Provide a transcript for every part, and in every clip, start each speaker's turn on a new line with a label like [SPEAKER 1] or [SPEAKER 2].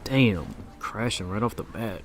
[SPEAKER 1] Damn, crashing right off the bat.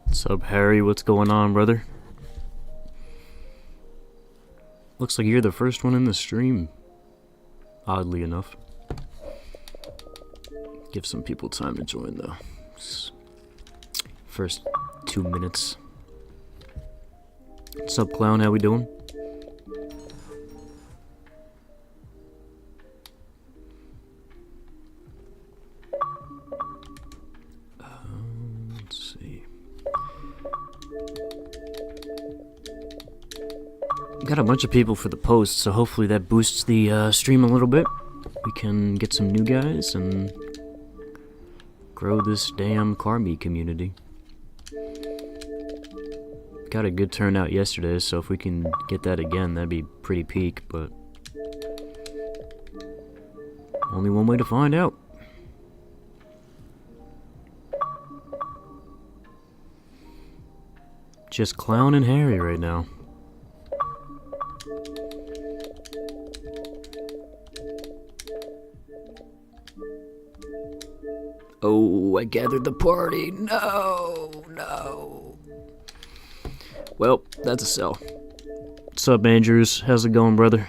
[SPEAKER 1] What's up, Harry? What's going on, brother? Looks like you're the first one in the stream, oddly enough. Give some people time to join, though. First 2 minutes. What's up, Clown? How we doing? Let's see. Got a bunch of people for the post, so hopefully that boosts the stream a little bit. We can get some new guys and grow this damn car meet community. Got a good turnout yesterday, so if we can get that again, that'd be pretty peak, but only one way to find out. Just Clown and Harry right now. Oh, I gathered the party. No, no. Well, that's a sell. What's up, Andrews? How's it going, brother?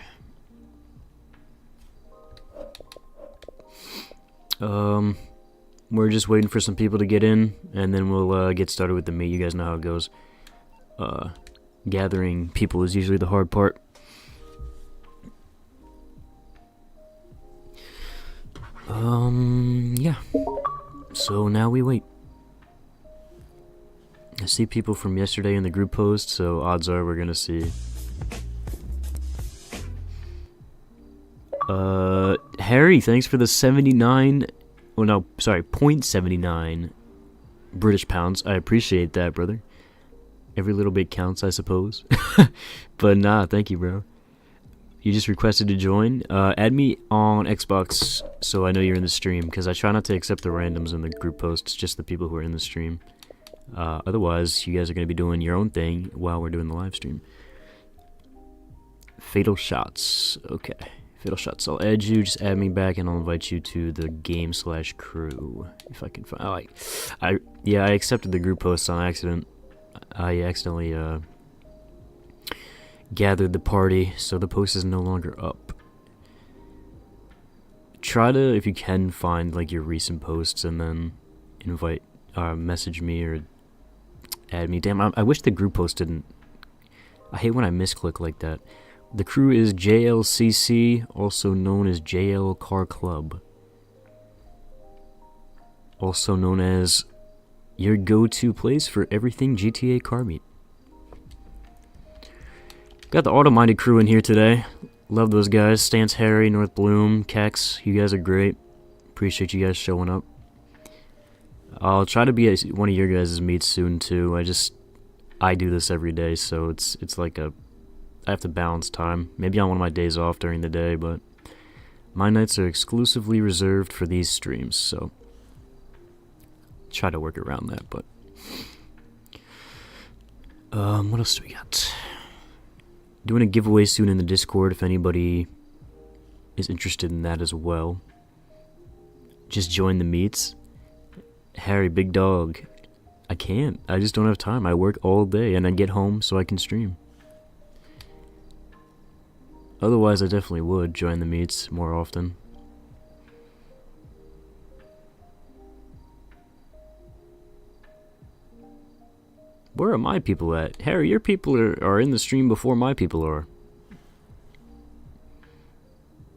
[SPEAKER 1] We're just waiting for some people to get in, and then we'll get started with the meet. You guys know how it goes. Gathering people is usually the hard part. Yeah. So now we wait. I see people from yesterday in the group post, so odds are we're gonna see. Harry, thanks for the 79. Oh no, sorry, 0.79 British pounds. I appreciate that, brother. Every little bit counts, I suppose. But nah, thank you, bro. You just requested to join. Add me on Xbox so I know you're in the stream, because I try not to accept the randoms in the group posts, just the people who are in the stream. Otherwise, you guys are going to be doing your own thing while we're doing the live stream. Fatal Shots. Okay. Fatal Shots. I'll add you, just add me back, and I'll invite you to the game/crew. If I can find... yeah, I accepted the group post on accident. I accidentally, gathered the party, so the post is no longer up. Try to, if you can, find like your recent posts and then message me or add me. Damn, I wish the group post didn't. I hate when I misclick like that. The crew is JLCC, also known as JL Car Club, also known as your go-to place for everything GTA car meet. Got the auto-minded crew in here today. Love those guys. Stance Harry, North Bloom, Kex. You guys are great. Appreciate you guys showing up. I'll try to be at one of your guys' meets soon too. I do this every day, so it's like I have to balance time. Maybe on one of my days off during the day, but My nights are exclusively reserved for these streams, so try to work around that, but what else do we got? Doing a giveaway soon in the Discord if anybody is interested in that as well. Just join the meets. Harry, big dog. I can't. I just don't have time. I work all day and I get home so I can stream. Otherwise, I definitely would join the meets more often. Where are my people at? Harry, your people are in the stream before my people are.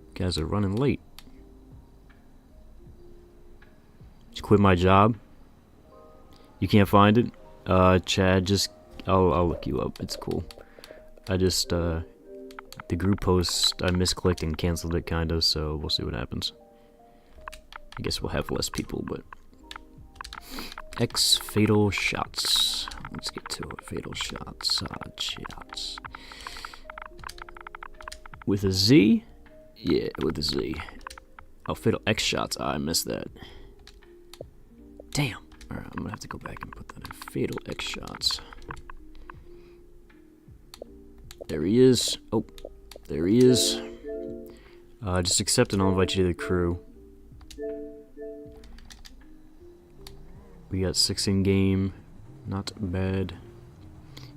[SPEAKER 1] You guys are running late. Just quit my job. You can't find it? Chad, just I'll look you up. It's cool. I just the group post I misclicked and canceled it kinda, so we'll see what happens. I guess we'll have less people, but X fatal shots. Let's get to it. Fatal shots. Shots. With a Z? Yeah, with a Z. Oh, fatal X shots. I missed that. Damn. Alright, I'm gonna have to go back and put that in. Fatal X shots. There he is. Oh, there he is. Just accept and I'll invite you to the crew. We got 6 in game. Not bad.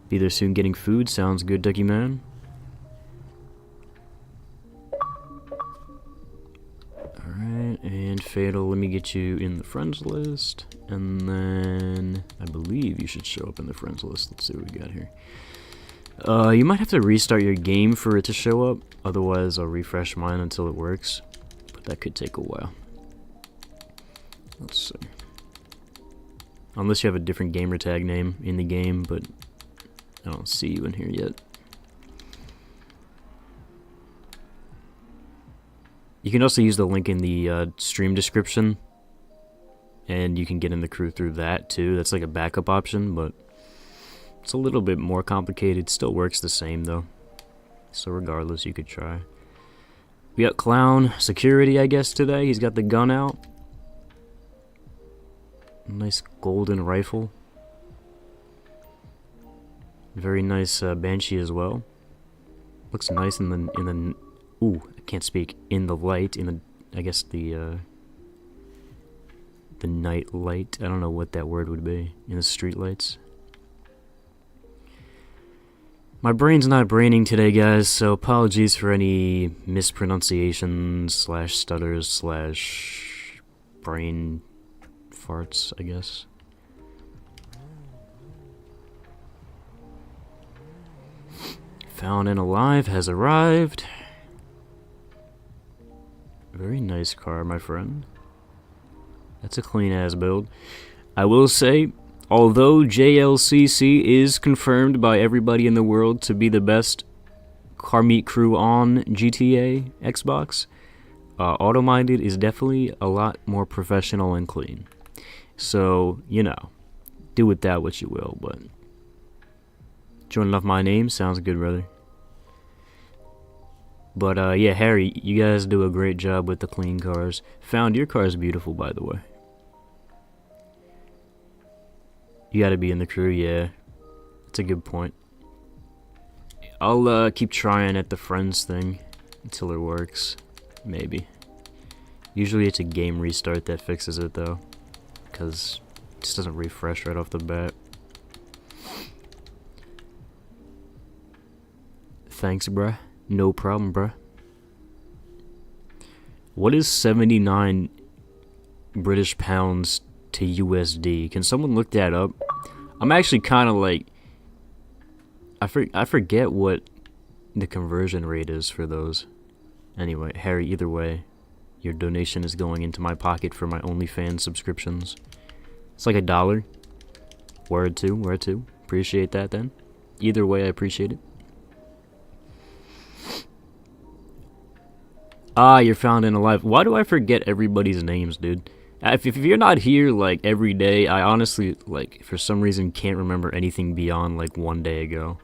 [SPEAKER 1] Be there soon getting food. Sounds good, Ducky Man. Alright, and Fatal, let me get you in the friends list. And then I believe you should show up in the friends list. Let's see what we got here. You might have to restart your game for it to show up. Otherwise, I'll refresh mine until it works. But that could take a while. Let's see. Unless you have a different gamertag name in the game, but I don't see you in here yet. You can also use the link in the stream description, and you can get in the crew through that too. That's like a backup option, but it's a little bit more complicated. Still works the same though. So regardless, you could try. We got Clown Security, I guess, today. He's got the gun out. Nice golden rifle. Very nice Banshee as well. Looks nice in the ooh, I can't speak. In the light, in the I guess the night light. I don't know what that word would be. In the street lights. My brain's not braining today, guys, so apologies for any mispronunciations / stutters / brain farts, I guess. Found and Alive has arrived. Very nice car, my friend. That's a clean-ass build. I will say, although JLCC is confirmed by everybody in the world to be the best car meet crew on GTA Xbox, Autominded is definitely a lot more professional and clean. So, you know, do with that what you will, but joining off my name sounds good, brother. But, yeah, Harry, you guys do a great job with the clean cars. Found your car is beautiful, by the way. You gotta be in the crew, yeah. That's a good point. I'll, keep trying at the friends thing until it works. Maybe. Usually it's a game restart that fixes it, though. Because it just doesn't refresh right off the bat. Thanks, bruh. No problem, bruh. What is 79 British pounds to USD? Can someone look that up? I'm actually kind of like... I forget what the conversion rate is for those. Anyway, Harry, either way, your donation is going into my pocket for my OnlyFans subscriptions. It's like $1. Word two. Appreciate that then. Either way, I appreciate it. Ah, you're found and alive. Why do I forget everybody's names, dude? If you're not here, like, every day, I honestly, like, for some reason can't remember anything beyond, like, 1 day ago.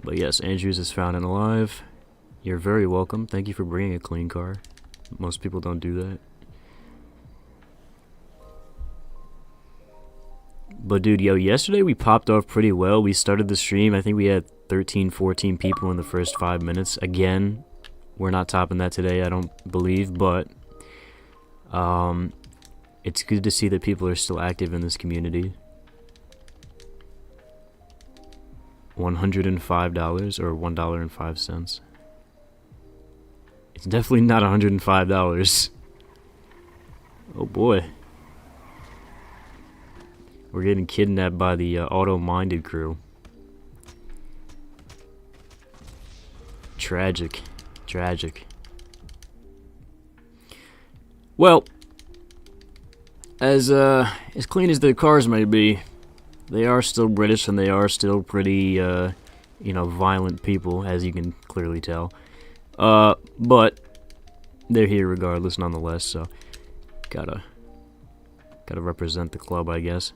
[SPEAKER 1] But yes, Andrews is found and alive. You're very welcome. Thank you for bringing a clean car. Most people don't do that. But dude, yo, yesterday we popped off pretty well. We started the stream. I think we had 13, 14 people in the first 5 minutes. Again, we're not topping that today, I don't believe, but it's good to see that people are still active in this community. $105 or $1.05. It's definitely not $105. Oh boy. We're getting kidnapped by the auto-minded crew. Tragic. Tragic. Well, as clean as their cars may be, they are still British and they are still pretty, violent people, as you can clearly tell. But they're here regardless, nonetheless, so gotta represent the club, I guess.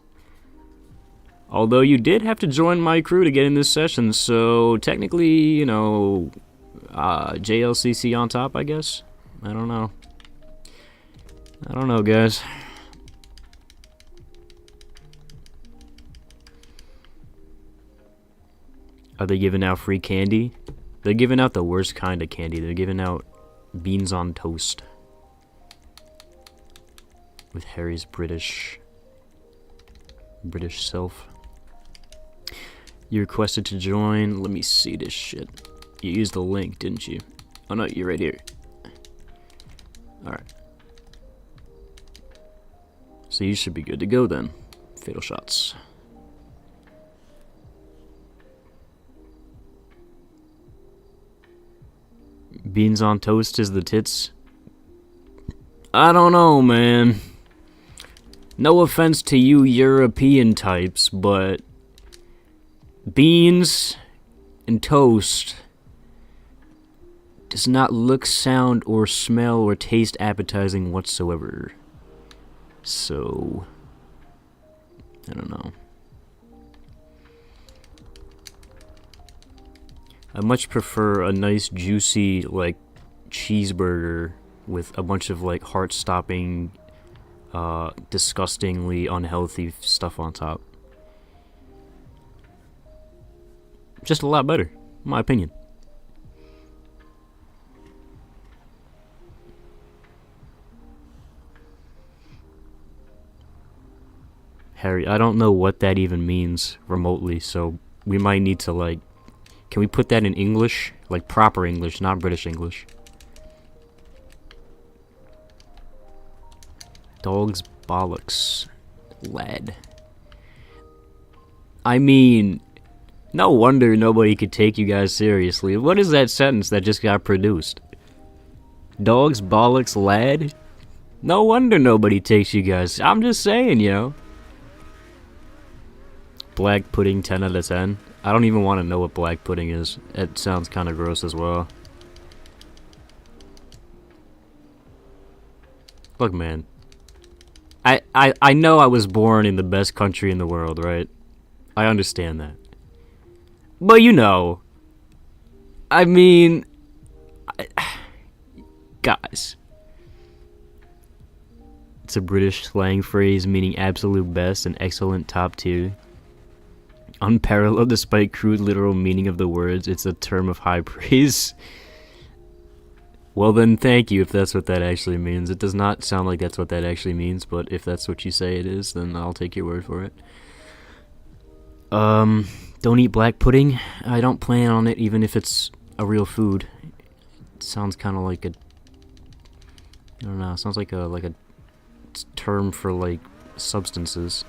[SPEAKER 1] Although you did have to join my crew to get in this session, so technically, JLCC on top, I guess? I don't know. I don't know, guys. Are they giving out free candy? They're giving out the worst kind of candy. They're giving out beans on toast. With Harry's British self. You requested to join. Let me see this shit. You used the link, didn't you? Oh no, you're right here. Alright. So you should be good to go then. Fatal shots. Beans on toast is the tits? I don't know, man. No offense to you European types, but beans and toast does not look, sound, or smell, or taste appetizing whatsoever. So, I don't know. I much prefer a nice, juicy, cheeseburger with a bunch of, heart-stopping, disgustingly unhealthy stuff on top. Just a lot better, in my opinion. Harry, I don't know what that even means remotely, so we might need to, can we put that in English? Like proper English, not British English. Dog's bollocks. Lad. I mean, no wonder nobody could take you guys seriously. What is that sentence that just got produced? Dog's bollocks, lad? No wonder nobody takes you guys. I'm just saying, Black pudding, 10 out of 10. I don't even want to know what black pudding is. It sounds kind of gross as well. Look, man. I know I was born in the best country in the world, right? I understand that. But I mean... guys. It's a British slang phrase meaning absolute best and excellent top tier. Unparalleled despite crude literal meaning of the words, it's a term of high praise. Well then, thank you if that's what that actually means. It does not sound like that's what that actually means, but if that's what you say it is, then I'll take your word for it. Don't eat black pudding. I don't plan on it, even if it's a real food. It sounds kind of like I don't know. It sounds like a term for substances.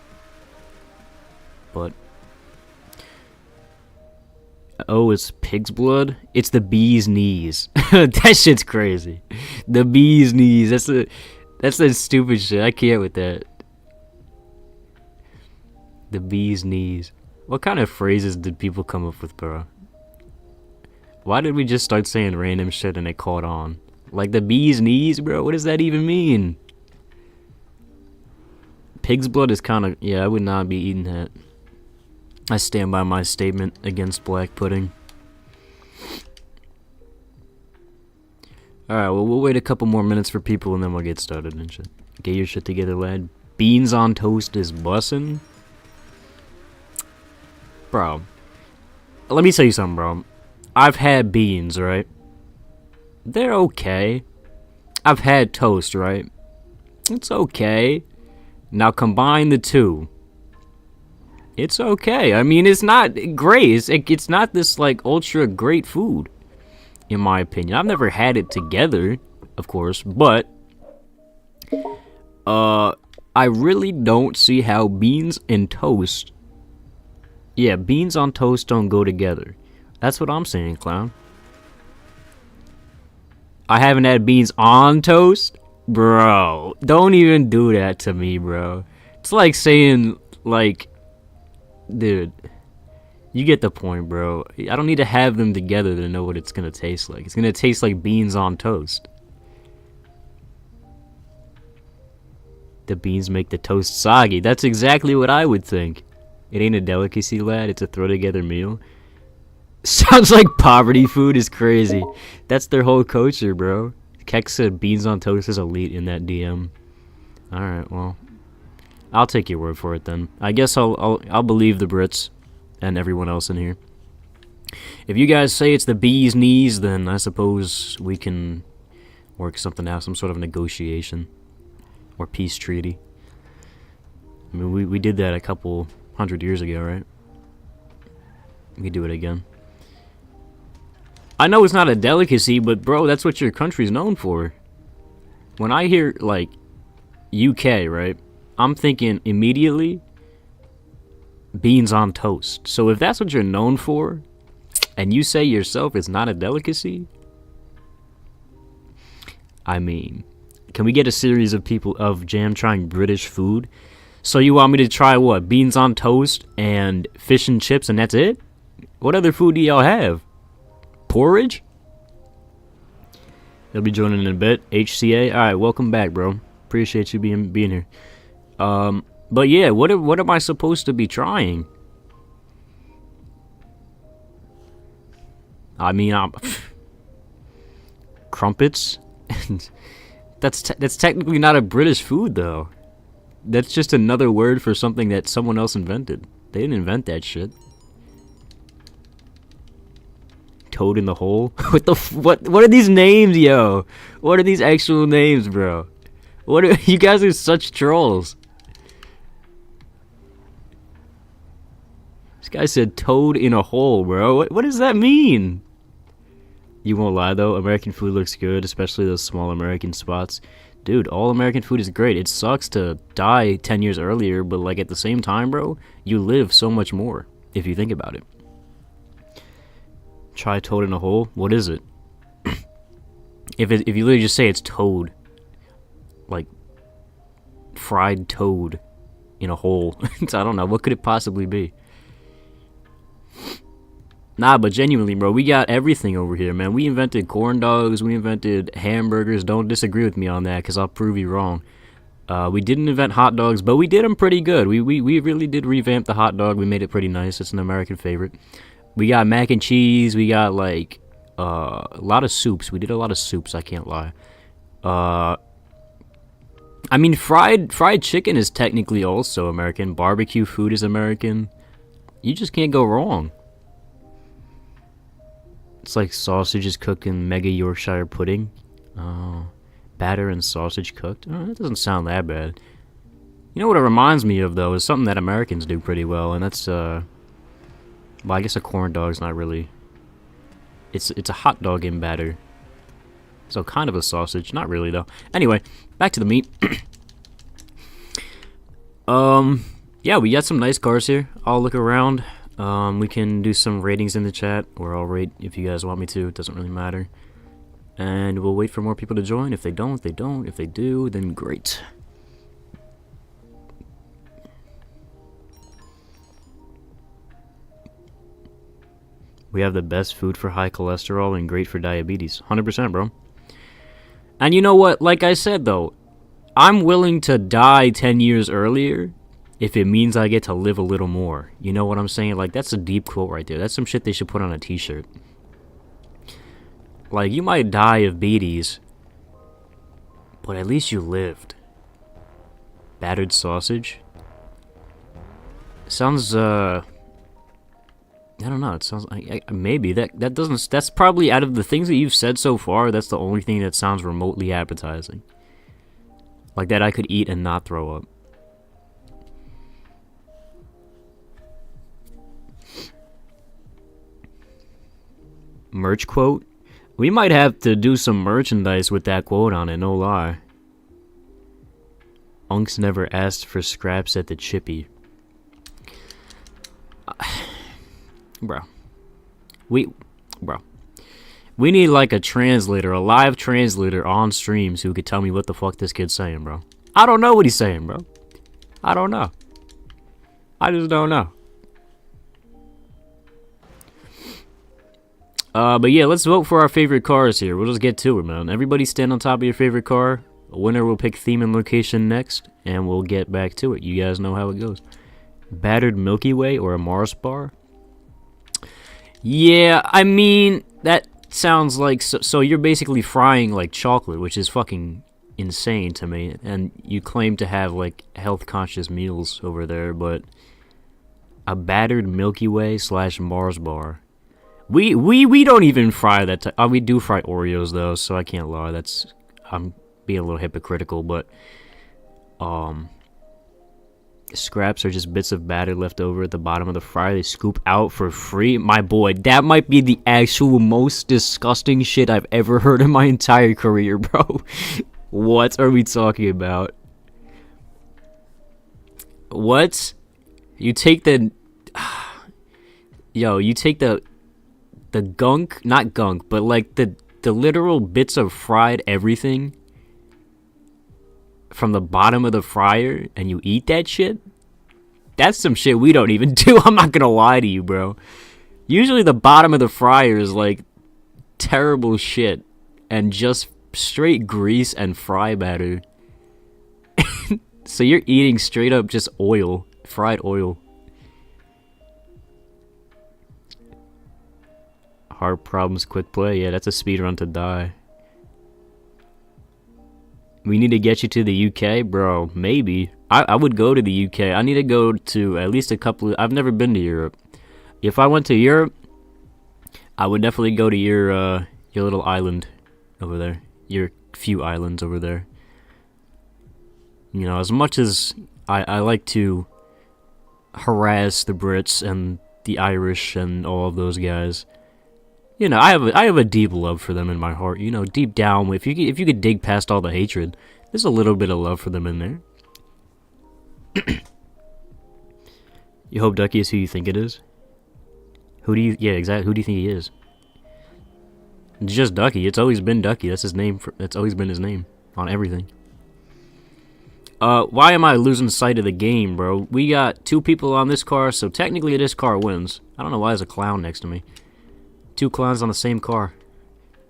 [SPEAKER 1] But oh, it's pig's blood? It's the bee's knees. That shit's crazy. The bee's knees. That's the stupid shit. I can't with that. The bee's knees. What kind of phrases did people come up with, bro? Why did we just start saying random shit and it caught on? Like the bee's knees, bro? What does that even mean? Pig's blood is kind of... yeah, I would not be eating that. I stand by my statement against black pudding. Alright, well, we'll wait a couple more minutes for people and then we'll get started and shit. Get your shit together, lad. Beans on toast is bussin'. Bro. Let me tell you something, bro. I've had beans, right? They're okay. I've had toast, right? It's okay. Now combine the two. It's okay. I mean, it's not great. It's not this, like, ultra great food, in my opinion. I've never had it together, of course, but I really don't see how beans and toast... Yeah, beans on toast don't go together. That's what I'm saying, clown. I haven't had beans on toast? Bro, don't even do that to me, bro. It's like saying, like... Dude, you get the point, bro. I don't need to have them together to know what it's gonna taste like. It's gonna taste like beans on toast. The beans make the toast soggy. That's exactly what I would think. It ain't a delicacy, lad. It's a throw-together meal. Sounds like poverty food is crazy. That's their whole culture, bro. Keck said beans on toast is elite in that DM. Alright, well. I'll take your word for it then. I guess I'll believe the Brits and everyone else in here. If you guys say it's the bee's knees, then I suppose we can work something out, some sort of negotiation or peace treaty. I mean, we did that a couple 100 years ago, right? We could do it again. I know it's not a delicacy, but bro, that's what your country's known for. When I hear, like, UK, right? I'm thinking immediately beans on toast. So if that's what you're known for, and you say yourself it's not a delicacy, I mean, can we get a series of people of Jam trying British food? So you want me to try what? Beans on toast and fish and chips and that's it? What other food do y'all have? Porridge? They'll be joining in a bit. HCA. Alright, welcome back, bro. Appreciate you being here. But yeah, what am I supposed to be trying? I mean, crumpets? That's technically not a British food, though. That's just another word for something that someone else invented. They didn't invent that shit. Toad in the hole? What are these names, yo? What are these actual names, bro? You guys are such trolls. This guy said toad in a hole, bro. What does that mean? You won't lie, though. American food looks good, especially those small American spots. Dude, all American food is great. It sucks to die 10 years earlier, but, like, at the same time, bro, you live so much more, if you think about it. Try toad in a hole? What is it? If you literally just say it's toad, like, fried toad in a hole. I don't know. What could it possibly be? Nah, but genuinely, bro, we got everything over here, man. We invented corn dogs. We invented hamburgers. Don't disagree with me on that, because I'll prove you wrong. We didn't invent hot dogs, but we did them pretty good. We really did revamp the hot dog. We made it pretty nice. It's an American favorite. We got mac and cheese. We got, like, a lot of soups. We did a lot of soups, I can't lie. I mean, fried chicken is technically also American. Barbecue food is American. You just can't go wrong. It's like sausages cooked in mega Yorkshire pudding. Oh, batter and sausage cooked. Oh, that doesn't sound that bad. You know what it reminds me of, though, is something that Americans do pretty well, and that's, well, I guess a corn dog's not really... It's a hot dog in batter. So kind of a sausage. Not really, though. Anyway, back to the meat. Yeah, we got some nice cars here. I'll look around. We can do some ratings in the chat, or I'll rate if you guys want me to. It doesn't really matter. And we'll wait for more people to join. If they don't, they don't. If they do, then great. We have the best food for high cholesterol and great for diabetes. 100%, bro. And you know what? Like I said, though, I'm willing to die 10 years earlier if it means I get to live a little more. You know what I'm saying? Like, that's a deep quote right there. That's some shit they should put on a t-shirt. Like, you might die of beaties, But at least you lived. Battered sausage? Sounds, I don't know, it sounds like, maybe, that doesn't, that's probably, out of the things that you've said so far, that's the only thing that sounds remotely appetizing. Like that I could eat and not throw up. Merch quote? We might have to do some merchandise with that quote on it, no lie. Unks never asked for scraps at the chippy. Bro. We need like a translator, a live translator on streams who could tell me what the fuck this kid's saying, bro. I don't know what he's saying, bro. I don't know. I just don't know. But yeah, let's vote for our favorite cars here. We'll just get to it, man. Everybody stand on top of your favorite car. A winner will pick theme and location next, and we'll get back to it. You guys know how it goes. Battered Milky Way or a Mars bar? Yeah, I mean, that sounds like... So you're basically frying, like, chocolate, which is fucking insane to me. And you claim to have, like, health-conscious meals over there, but... A battered Milky Way / Mars bar. We don't even fry that. We do fry Oreos though, so I can't lie. I'm being a little hypocritical, but scraps are just bits of batter left over at the bottom of the fryer. They scoop out for free. My boy, that might be the actual most disgusting shit I've ever heard in my entire career, bro. What are we talking about? What? You take the you take the gunk, not gunk, but like the literal bits of fried everything from the bottom of the fryer and you eat that shit? That's some shit we don't even do. I'm not gonna lie to you, bro. Usually the bottom of the fryer is like terrible shit and just straight grease and fry batter. So you're eating straight up just oil, fried oil. Heart problems, quick play. Yeah, that's a speedrun to die. We need to get you to the UK, bro. Maybe. I would go to the UK. I need to go to at least a couple of... I've never been to Europe. If I went to Europe, I would definitely go to your little island over there. Your few islands over there. You know, as much as I like to harass the Brits and the Irish and all of those guys... You know, I have a deep love for them in my heart. You know, deep down, if you could dig past all the hatred, there's a little bit of love for them in there. You hope Ducky is who you think it is? Yeah, exactly. Who do you think he is? It's just Ducky. It's always been Ducky. That's his name. That's always been his name on everything. Why am I losing sight of the game, bro? We got 2 people on this car, so technically this car wins. I don't know why there's a clown next to me. 2 clowns on the same car.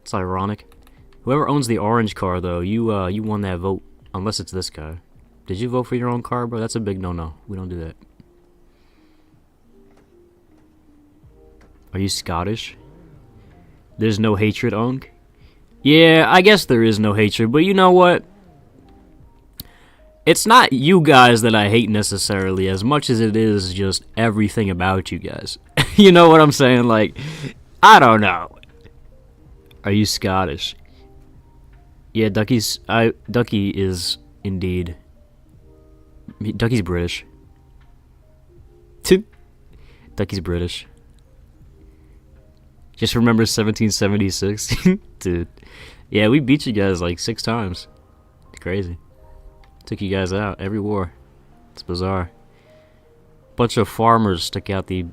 [SPEAKER 1] It's ironic. Whoever owns the orange car, though, you won that vote. Unless it's this guy. Did you vote for your own car, bro? That's a big no-no. We don't do that. Are you Scottish? There's no hatred, Unk? Yeah, I guess there is no hatred, but you know what? It's not you guys that I hate necessarily, as much as it is just everything about you guys. You know what I'm saying? Like... I don't know. Are you Scottish? Yeah, Ducky is indeed. Ducky's British. Ducky's British. Just remember 1776, dude. Yeah, we beat you guys like 6 times. It's crazy. Took you guys out every war. It's bizarre. Bunch of farmers stuck out the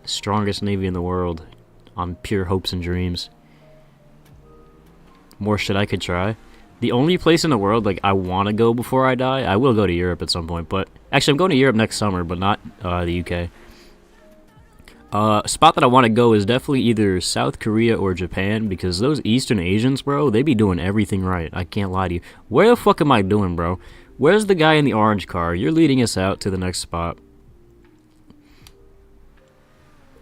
[SPEAKER 1] strongest navy in the world. On pure hopes and dreams. More shit I could try. The only place in the world like I want to go before I die, I will go to Europe at some point, but actually I'm going to Europe next summer, but not the UK. A spot that I want to go is definitely either South Korea or Japan, because those Eastern Asians, bro, they be doing everything right. I can't lie to you. Where the fuck am I doing, bro? Where's the guy in the orange car? You're leading us out to the next spot.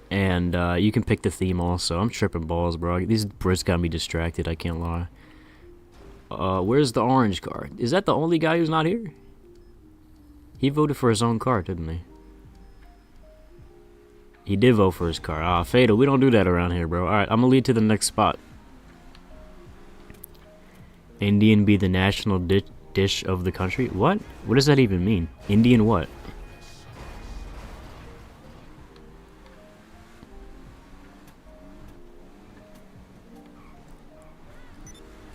[SPEAKER 1] And you can pick the theme also. I'm tripping balls, bro. These Brits got me distracted, I can't lie. Where's the orange card? Is that the only guy who's not here? He voted for his own card, didn't he? He did vote for his card. Ah, Fatal, we don't do that around here, bro. Alright, I'm gonna lead to the next spot. Indian be the national dish of the country? What? What does that even mean? Indian what?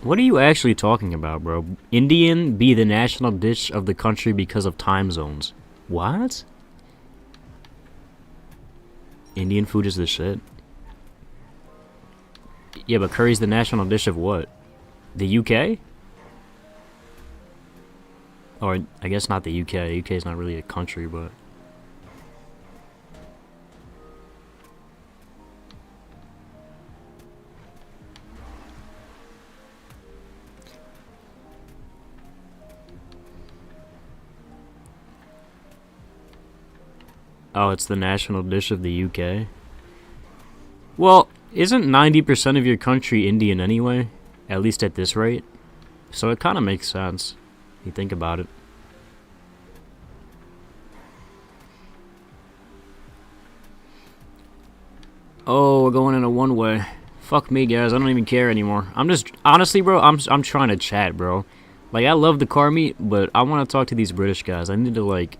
[SPEAKER 1] What are you actually talking about, bro? Indian be the national dish of the country because of time zones. What? Indian food is the shit. Yeah, but curry's the national dish of what? The UK? Or, I guess not the UK. UK is not really a country, but... Oh, it's the national dish of the UK? Well, isn't 90% of your country Indian anyway? At least at this rate? So it kind of makes sense. You think about it. Oh, we're going in a one-way. Fuck me, guys. I don't even care anymore. I'm just... Honestly, bro, I'm trying to chat, bro. Like, I love the car meet, but I want to talk to these British guys. I need to, like...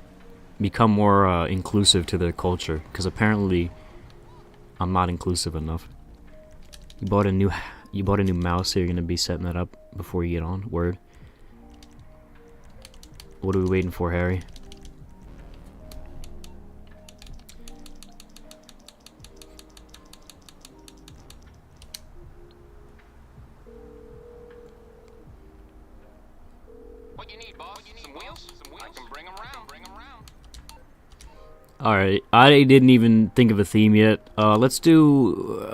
[SPEAKER 1] become more inclusive to their culture, because apparently I'm not inclusive enough. You bought a new mouse, so you're gonna be setting that up before you get on. Word. What are we waiting for, Harry?
[SPEAKER 2] What you need, boss? Some wheels? I can bring them around.
[SPEAKER 1] Alright, I didn't even think of a theme yet. Let's do...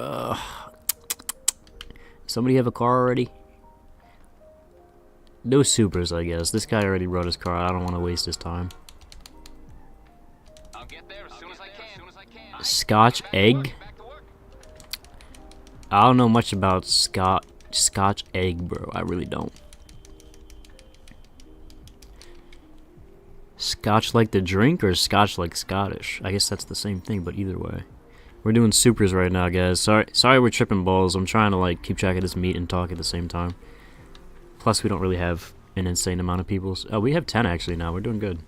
[SPEAKER 1] somebody have a car already? No Supras, I guess. This guy already brought his car. I don't want to waste his time.
[SPEAKER 2] I'll get there as soon as I can.
[SPEAKER 1] Scotch egg? I don't know much about Scotch egg, bro. I really don't. Scotch like the drink or Scotch like Scottish? I guess that's the same thing, but either way. We're doing Supras right now, guys. Sorry we're tripping balls. I'm trying to like keep track of this meet and talk at the same time. Plus, we don't really have an insane amount of people. Oh, we have 10 actually now. We're doing good.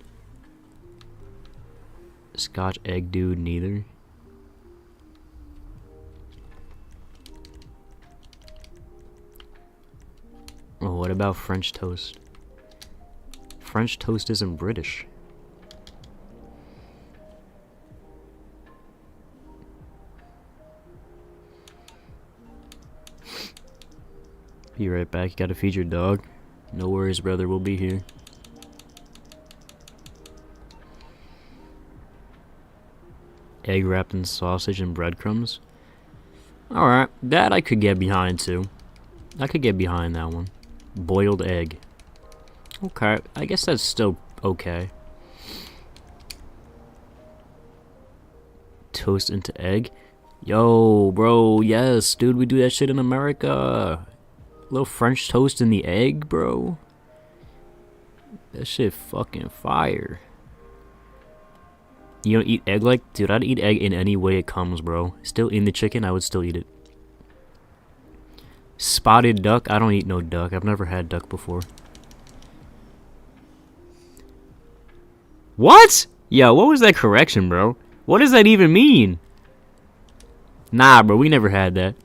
[SPEAKER 1] Scotch egg dude, neither. Oh, what about French toast? French toast isn't British. Be right back. You gotta feed your dog. No worries, brother. We'll be here. Egg wrapped in sausage and breadcrumbs. Alright, that I could get behind too. I could get behind that one. Boiled egg. Okay, I guess that's still okay. Toast into egg. Yo, bro, yes, dude, we do that shit in America. Little French toast in the egg, bro. That shit fucking fire. You don't eat egg like... Dude, I'd eat egg in any way it comes, bro. Still in the chicken, I would still eat it. Spotted duck? I don't eat no duck. I've never had duck before. What? Yo, what was that correction, bro? What does that even mean? Nah, bro, we never had that.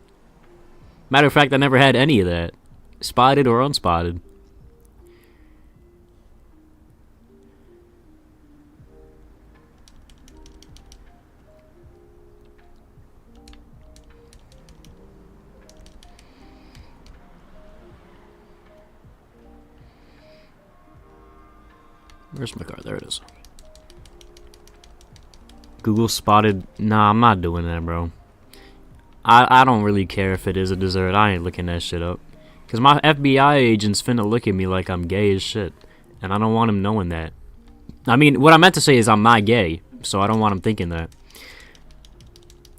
[SPEAKER 1] Matter of fact, I never had any of that. Spotted or unspotted. Where's my car? There it is. Google spotted. Nah, I'm not doing that, bro. I don't really care if it is a dessert. I ain't looking that shit up. Because my FBI agent's finna look at me like I'm gay as shit. And I don't want him knowing that. I mean, what I meant to say is I'm not gay. So I don't want him thinking that.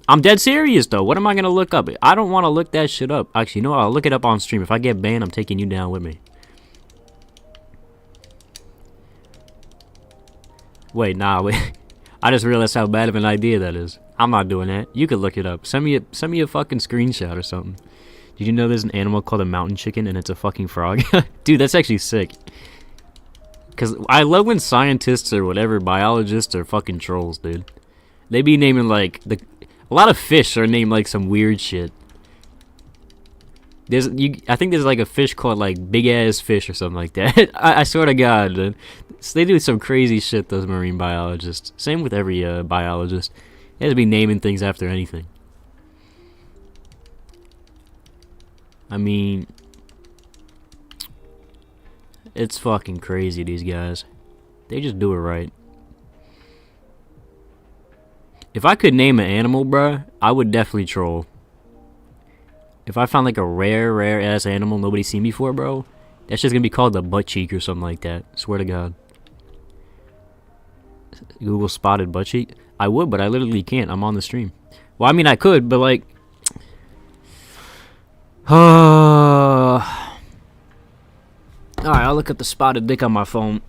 [SPEAKER 1] I'm dead serious, though. What am I gonna look up? I don't want to look that shit up. Actually, you know what? I'll look it up on stream. If I get banned, I'm taking you down with me. Wait, nah, wait. I just realized how bad of an idea that is. I'm not doing that. You could look it up. Send me a fucking screenshot or something. Did you know there's an animal called a mountain chicken and it's a fucking frog? Dude, that's actually sick. Cause I love when scientists or whatever, biologists are fucking trolls, dude. They be naming like a lot of fish are named like some weird shit. I think there's like a fish called like big ass fish or something like that. I swear to God, dude. So they do some crazy shit, those marine biologists. Same with every biologist. They has to be naming things after anything. I mean, it's fucking crazy, these guys. They just do it right. If I could name an animal, bruh, I would definitely troll. If I found like a rare ass animal nobody's seen before, bro, that's just gonna be called the butt cheek or something like that. Swear to God. Google spotted butt cheek. I would, but I literally can't. I'm on the stream. Well, I mean, I could, but like, alright, I'll look at the spotted dick on my phone.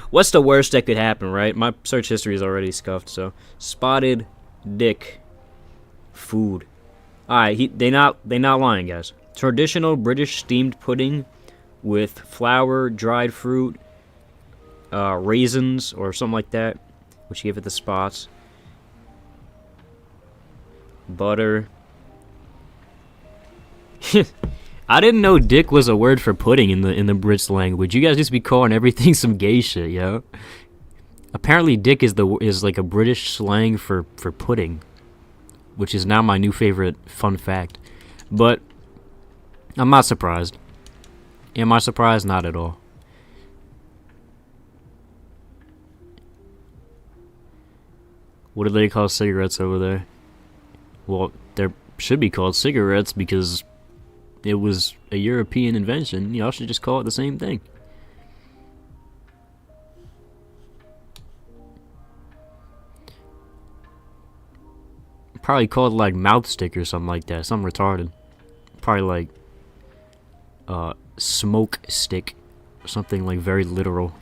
[SPEAKER 1] What's the worst that could happen, right? My search history is already scuffed, so spotted dick food. Alright, they not lying, guys. Traditional British steamed pudding with flour, dried fruit, raisins or something like that, which give it the spots. Butter. I didn't know dick was a word for pudding in the British language. You guys just be calling everything some gay shit, yo. Apparently dick is like a British slang for pudding, which is now my new favorite fun fact. But I'm not surprised. Am I surprised? Not at all. What do they call cigarettes over there? Well, they should be called cigarettes because it was a European invention. Y'all should just call it the same thing. Probably called like mouth stick or something like that. Something retarded. Probably like smoke stick or something like very literal.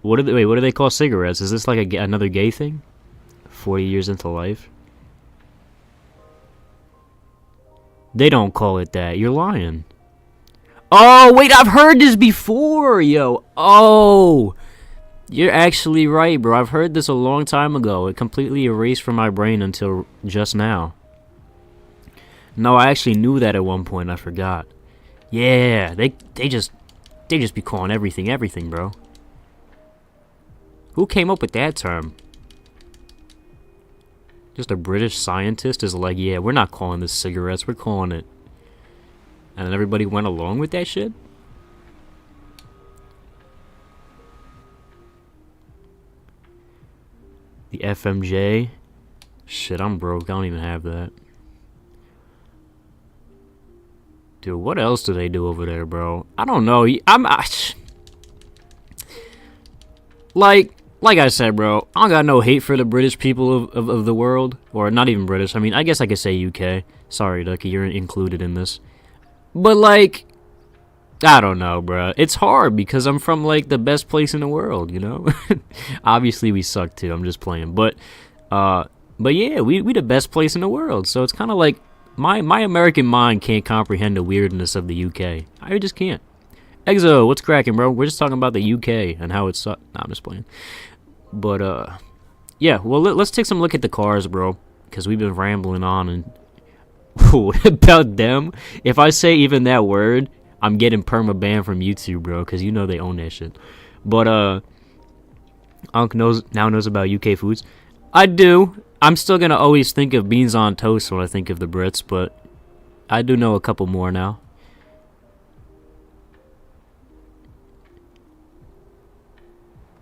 [SPEAKER 1] What do they call cigarettes? Is this like another gay thing? 40 years into life? They don't call it that. You're lying. Oh, wait, I've heard this before, yo. Oh, you're actually right, bro. I've heard this a long time ago. It completely erased from my brain until just now. No, I actually knew that at one point. I forgot. Yeah, they just be calling everything, bro. Who came up with that term? Just a British scientist is like, yeah, we're not calling this cigarettes, we're calling it. And then everybody went along with that shit? The FMJ? Shit, I'm broke. I don't even have that. Dude, what else do they do over there, bro? I don't know. Like I said, bro, I don't got no hate for the British people of the world. Or not even British. I mean, I guess I could say UK. Sorry, Ducky, you're included in this. But, like, I don't know, bro. It's hard because I'm from, like, the best place in the world, you know? Obviously, we suck, too. I'm just playing. But yeah, we the best place in the world. So it's kind of like my American mind can't comprehend the weirdness of the UK. I just can't. Exo, what's cracking, bro? We're just talking about the UK and how it sucks. Nah, I'm just playing. But, yeah, well, let's take some look at the cars, bro. Because we've been rambling on and... What about them? If I say even that word, I'm getting perma-banned from YouTube, bro, because you know they own that shit. But, Unc now knows about UK foods. I do. I'm still gonna always think of beans on toast when I think of the Brits, but I do know a couple more now.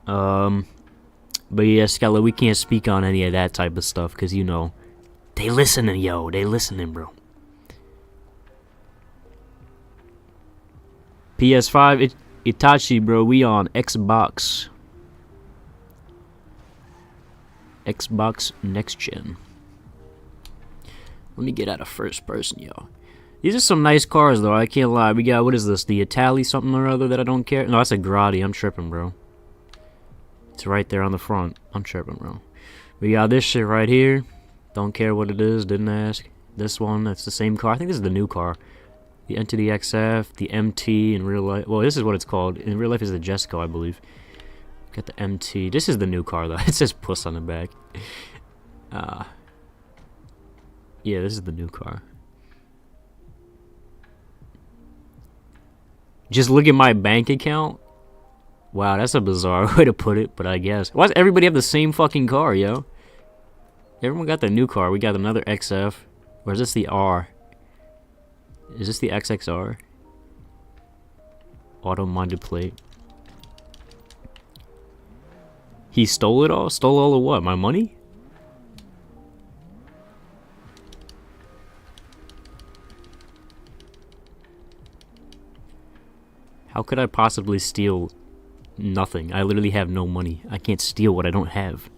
[SPEAKER 1] But yeah, Skella, we can't speak on any of that type of stuff, because, you know, they listening, yo. They listening, bro. PS5, Itachi, bro. We on Xbox. Xbox Next Gen. Let me get out of first person, yo. These are some nice cars, though. I can't lie. We got, what is this? The Itali something or other that I don't care? No, that's a Grotti. I'm tripping, bro. It's right there on the front. I'm tripping, bro. We got this shit right here. Don't care what it is. Didn't ask. This one, that's the same car. I think this is the new car. The Entity XF, the MT in real life. Well, this is what it's called. In real life, it's the Jesco, I believe. Got the MT. This is the new car, though. It says Puss on the back. Yeah, this is the new car. Just look at my bank account. Wow, that's a bizarre way to put it, but I guess. Why does everybody have the same fucking car, yo? Everyone got the new car. We got another XF. Or is this the R? Is this the XXR? Auto-minded plate. He stole it all? Stole all of what? My money? How could I possibly steal nothing? I literally have no money. I can't steal what I don't have.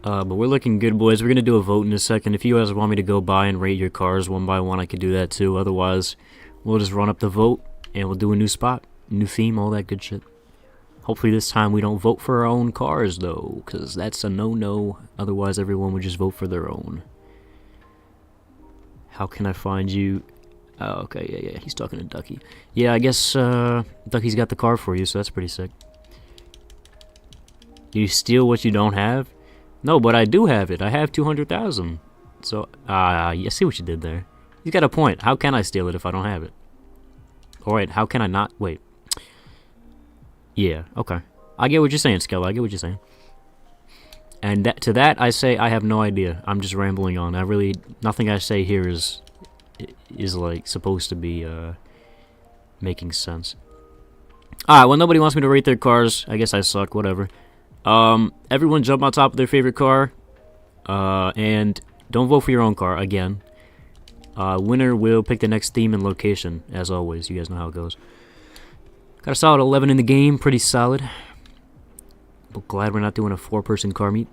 [SPEAKER 1] But we're looking good, boys. We're going to do a vote in a second. If you guys want me to go by and rate your cars one by one, I could do that too. Otherwise, we'll just run up the vote and we'll do a new spot, new theme, all that good shit. Hopefully this time we don't vote for our own cars, though, because that's a no-no. Otherwise, everyone would just vote for their own. How can I find you? Oh, okay, yeah. He's talking to Ducky. Yeah, I guess Ducky's got the car for you, so that's pretty sick. You steal what you don't have? No, but I do have it. I have 200,000. So, I see what you did there. You got a point. How can I steal it if I don't have it? Alright, how can I not? Wait. Yeah, okay. I get what you're saying, Skella. I get what you're saying. And to that, I say I have no idea. I'm just rambling on. Nothing I say here is like supposed to be making sense. Alright, well, nobody wants me to rate their cars. I guess I suck. Whatever. Everyone jump on top of their favorite car. And don't vote for your own car again. Winner will pick the next theme and location, as always. You guys know how it goes. Got a solid 11 in the game, pretty solid. But glad we're not doing a 4-person car meet.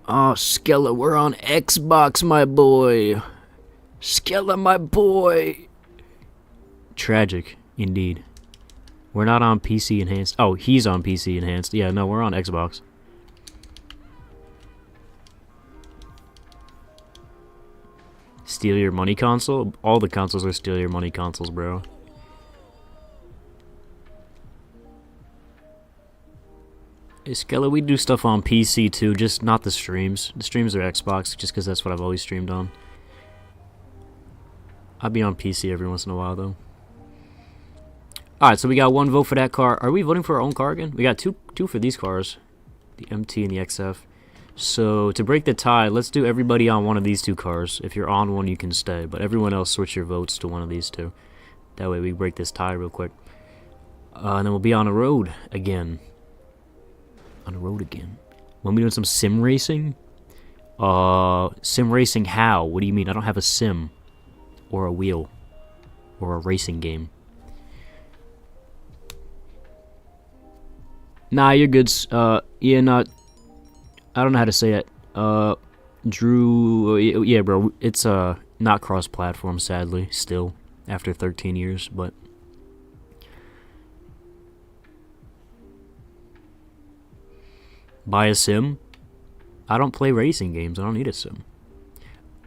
[SPEAKER 1] Oh, Skella, we're on Xbox, my boy. Skella, my boy. Tragic, indeed. We're not on PC Enhanced. Oh, he's on PC Enhanced. Yeah, no, we're on Xbox. Steal your money console? All the consoles are steal your money consoles, bro. Hey, Skella, we do stuff on PC too, just not the streams. The streams are Xbox, just because that's what I've always streamed on. I'll be on PC every once in a while, though. Alright, so we got one vote for that car. Are we voting for our own car again? We got two for these cars. The MT and the XF. So, to break the tie, let's do everybody on one of these two cars. If you're on one, you can stay. But everyone else, switch your votes to one of these two. That way we break this tie real quick. And then we'll be on the road again. On the road again. When we doing some sim racing? Sim racing how? What do you mean? I don't have a sim. Or a wheel. Or a racing game. Nah, you're good. Yeah, not. I don't know how to say it. Drew. Yeah, bro. It's not cross-platform, sadly. Still, after 13 years, but. Buy a sim. I don't play racing games. I don't need a sim.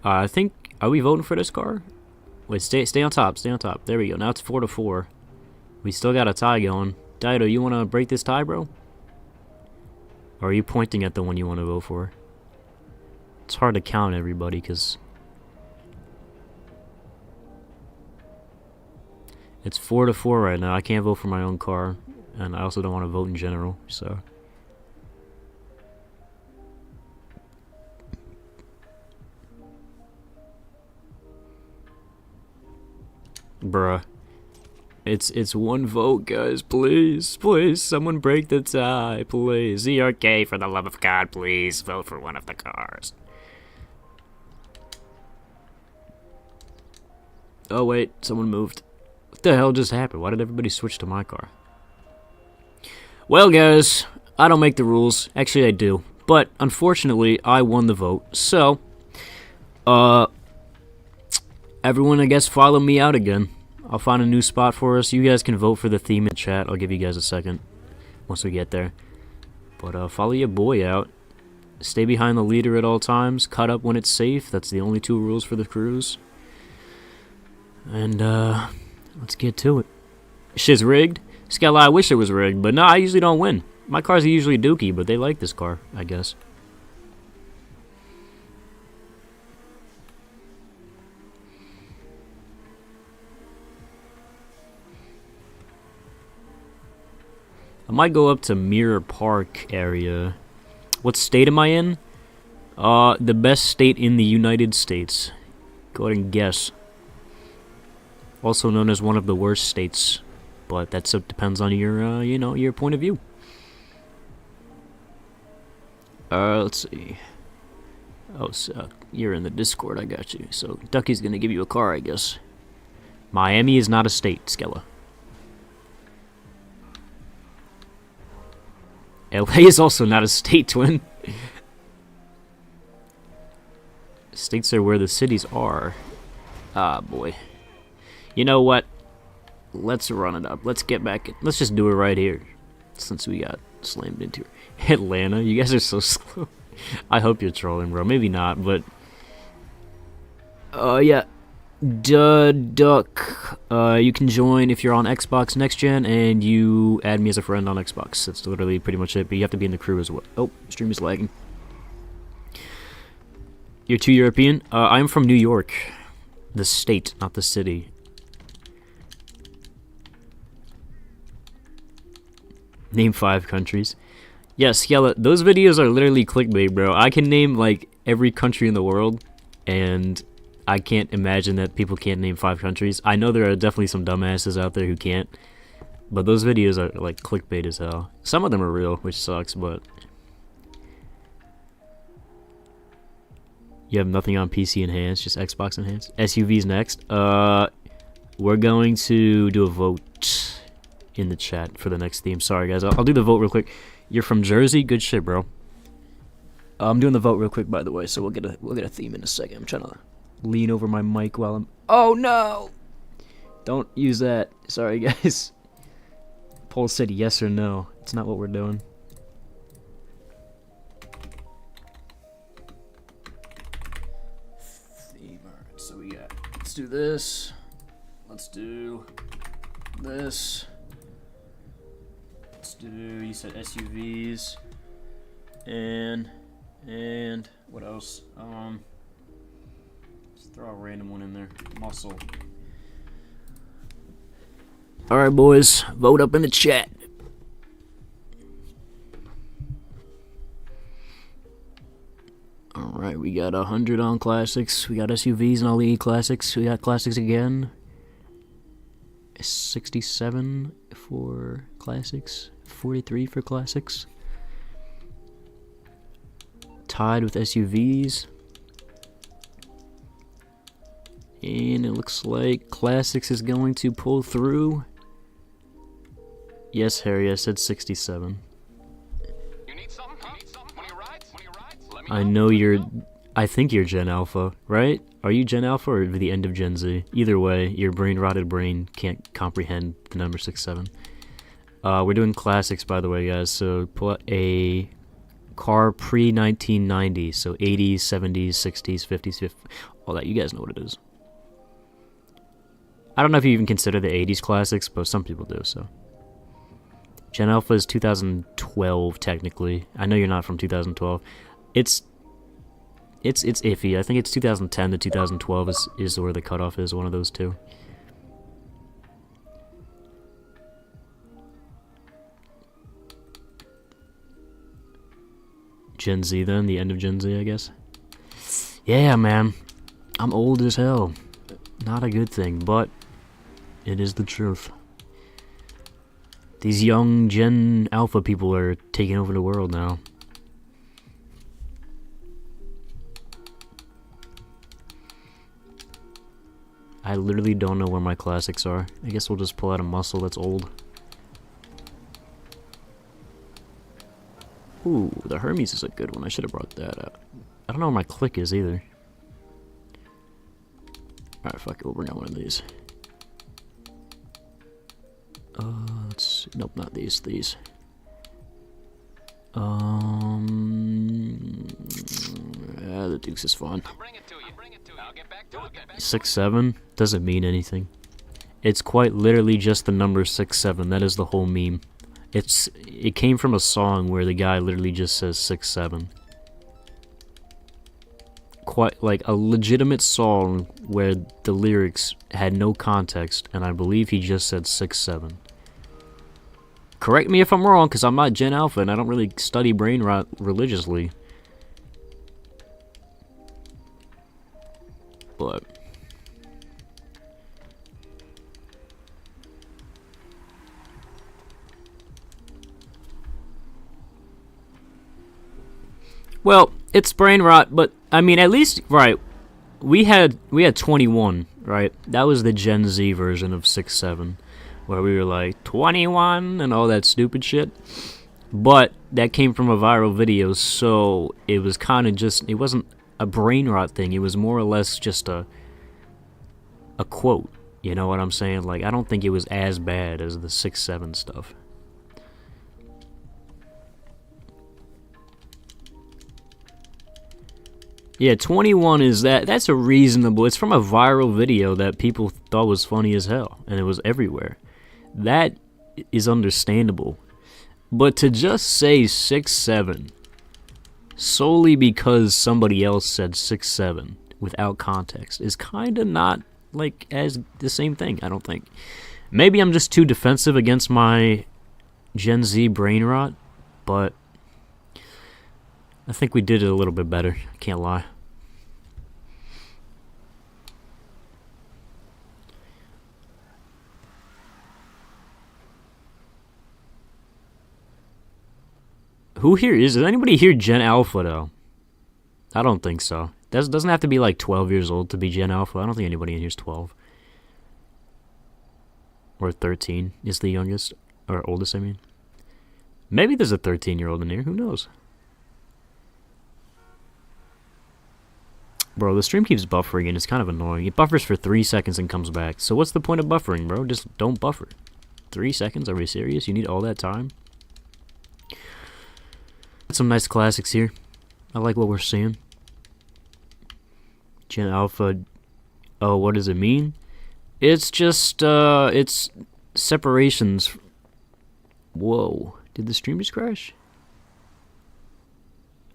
[SPEAKER 1] I think. Are we voting for this car? Wait, stay on top. Stay on top. There we go. Now it's 4-4. We still got a tie going. Dido, you want to break this tie, bro? Or are you pointing at the one you want to vote for? It's hard to count everybody, because... It's 4-4 right now. I can't vote for my own car. And I also don't want to vote in general, so... Bruh. It's one vote, guys. Please, please, someone break the tie, please. ZRK, for the love of God, please vote for one of the cars. Oh wait, someone moved. What the hell just happened? Why did everybody switch to my car? Well, guys, I don't make the rules. Actually, I do. But, unfortunately, I won the vote. So, everyone, I guess, follow me out again. I'll find a new spot for us. You guys can vote for the theme in chat. I'll give you guys a second once we get there. But, follow your boy out. Stay behind the leader at all times. Cut up when it's safe. That's the only 2 rules for the cruise. And, let's get to it. Shit's rigged. Skella, I wish it was rigged, but no, I usually don't win. My cars are usually dookie, but they like this car, I guess. I might go up to Mirror Park area. What state am I in? The best state in the United States. Go ahead and guess. Also known as one of the worst states. But that depends on your, your point of view. Let's see. Oh, so you're in the Discord, I got you. So Ducky's gonna give you a car, I guess. Miami is not a state, Skella. LA is also not a state, twin. States are where the cities are. Ah, boy. You know what? Let's run it up. Let's get back. Let's just do it right here. Since we got slammed into Atlanta. You guys are so slow. I hope you're trolling, bro. Maybe not, but... yeah. Duck. You can join if you're on Xbox Next Gen, and you add me as a friend on Xbox. That's literally pretty much it, but you have to be in the crew as well. Oh, stream is lagging. You're too European? I'm from New York. The state, not the city. Name 5 countries. Yeah, Skella, those videos are literally clickbait, bro. I can name, like, every country in the world, and I can't imagine that people can't name 5 countries. I know there are definitely some dumbasses out there who can't, but those videos are, like, clickbait as hell. Some of them are real, which sucks, but... You have nothing on PC Enhanced, just Xbox Enhanced? SUVs next? We're going to do a vote in the chat for the next theme. Sorry, guys. I'll do the vote real quick. You're from Jersey? Good shit, bro. I'm doing the vote real quick, by the way, so we'll get a theme in a second. I'm trying to lean over my mic while I'm... Oh, no! Don't use that. Sorry, guys. Poll said yes or no. It's not what we're doing. Theme. Alright, so we got... Let's do this. Let's do this. You said SUVs, and what else? Just throw a random one in there. Muscle. All right, boys, vote up in the chat. All right, we got 100 on classics. We got SUVs and all the classics. We got classics again. 67 for classics. 43 for classics. Tied with SUVs. And it looks like classics is going to pull through. Yes, Harry, I said 67.
[SPEAKER 2] You need something, huh? One of your rides? Let me
[SPEAKER 1] I know you're... I think you're Gen Alpha, right? Are you Gen Alpha or the end of Gen Z? Either way, your brain-rotted brain can't comprehend the number 67. We're doing classics, by the way, guys. So pull out a car pre-1990. So 80s, 70s, 60s, 50s, all that. You guys know what it is. I don't know if you even consider the 80s classics, but some people do, so. Gen Alpha is 2012, technically. I know you're not from 2012. It's iffy. I think it's 2010 to 2012 is where the cutoff is, one of those two. Gen Z then, the end of Gen Z, I guess. Yeah, man. I'm old as hell. Not a good thing, but it is the truth. These young Gen Alpha people are taking over the world now. I literally don't know where my classics are. I guess we'll just pull out a muscle that's old. Ooh, the Hermes is a good one. I should have brought that up. I don't know where my click is either. Alright, fuck it. We'll bring out one of these. Nope, not these. These. The Dukes is fun.
[SPEAKER 2] I'll bring it to you. I'll get back to it.
[SPEAKER 1] 6-7 doesn't mean anything. It's quite literally just the number 6-7. That is the whole meme. It came from a song where the guy literally just says 6-7. Quite like a legitimate song where the lyrics had no context, and I believe he just said 6-7. Correct me if I'm wrong, because I'm not Gen Alpha and I don't really study brain rot religiously. But well, it's brain rot, but I mean, at least right. We had 21, right? That was the Gen Z version of 6-7, where we were like 21 and all that stupid shit. But that came from a viral video, so it was kind of just, it wasn't a brain rot thing. It was more or less just a quote. You know what I'm saying? Like, I don't think it was as bad as the 6-7 stuff. Yeah, 21 is that's a reasonable. It's from a viral video that people thought was funny as hell, and it was everywhere. That is understandable. But to just say 6-7 solely because somebody else said 6-7 without context is kind of not like as the same thing, I don't think. Maybe I'm just too defensive against my Gen Z brain rot, but I think we did it a little bit better, I can't lie. Who here is anybody here Gen Alpha though? I don't think so. Doesn't have to be like 12 years old to be Gen Alpha. I don't think anybody in here is 12. Or 13 is the youngest, or oldest, I mean. Maybe there's a 13-year-old in here, who knows? Bro, the stream keeps buffering and it's kind of annoying. It buffers for 3 seconds and comes back. So what's the point of buffering, bro? Just don't buffer. 3 seconds? Are we serious? You need all that time? Some nice classics here. I like what we're seeing. Gen Alpha. Oh, what does it mean? It's just, it's separations. Whoa. Did the stream just crash?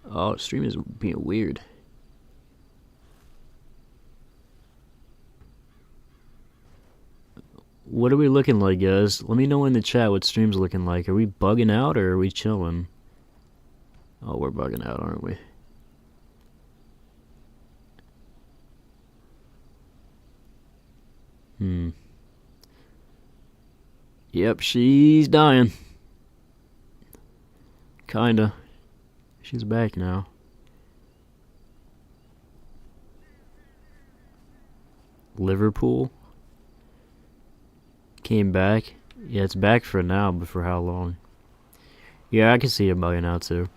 [SPEAKER 1] Oh, the stream is being weird. What are we looking like, guys? Let me know in the chat what stream's looking like. Are we bugging out or are we chilling? Oh, we're bugging out, aren't we? Yep, she's dying. Kinda. She's back now. Liverpool came back. Yeah, it's back for now, but for how long? Yeah, I can see it bugging out too.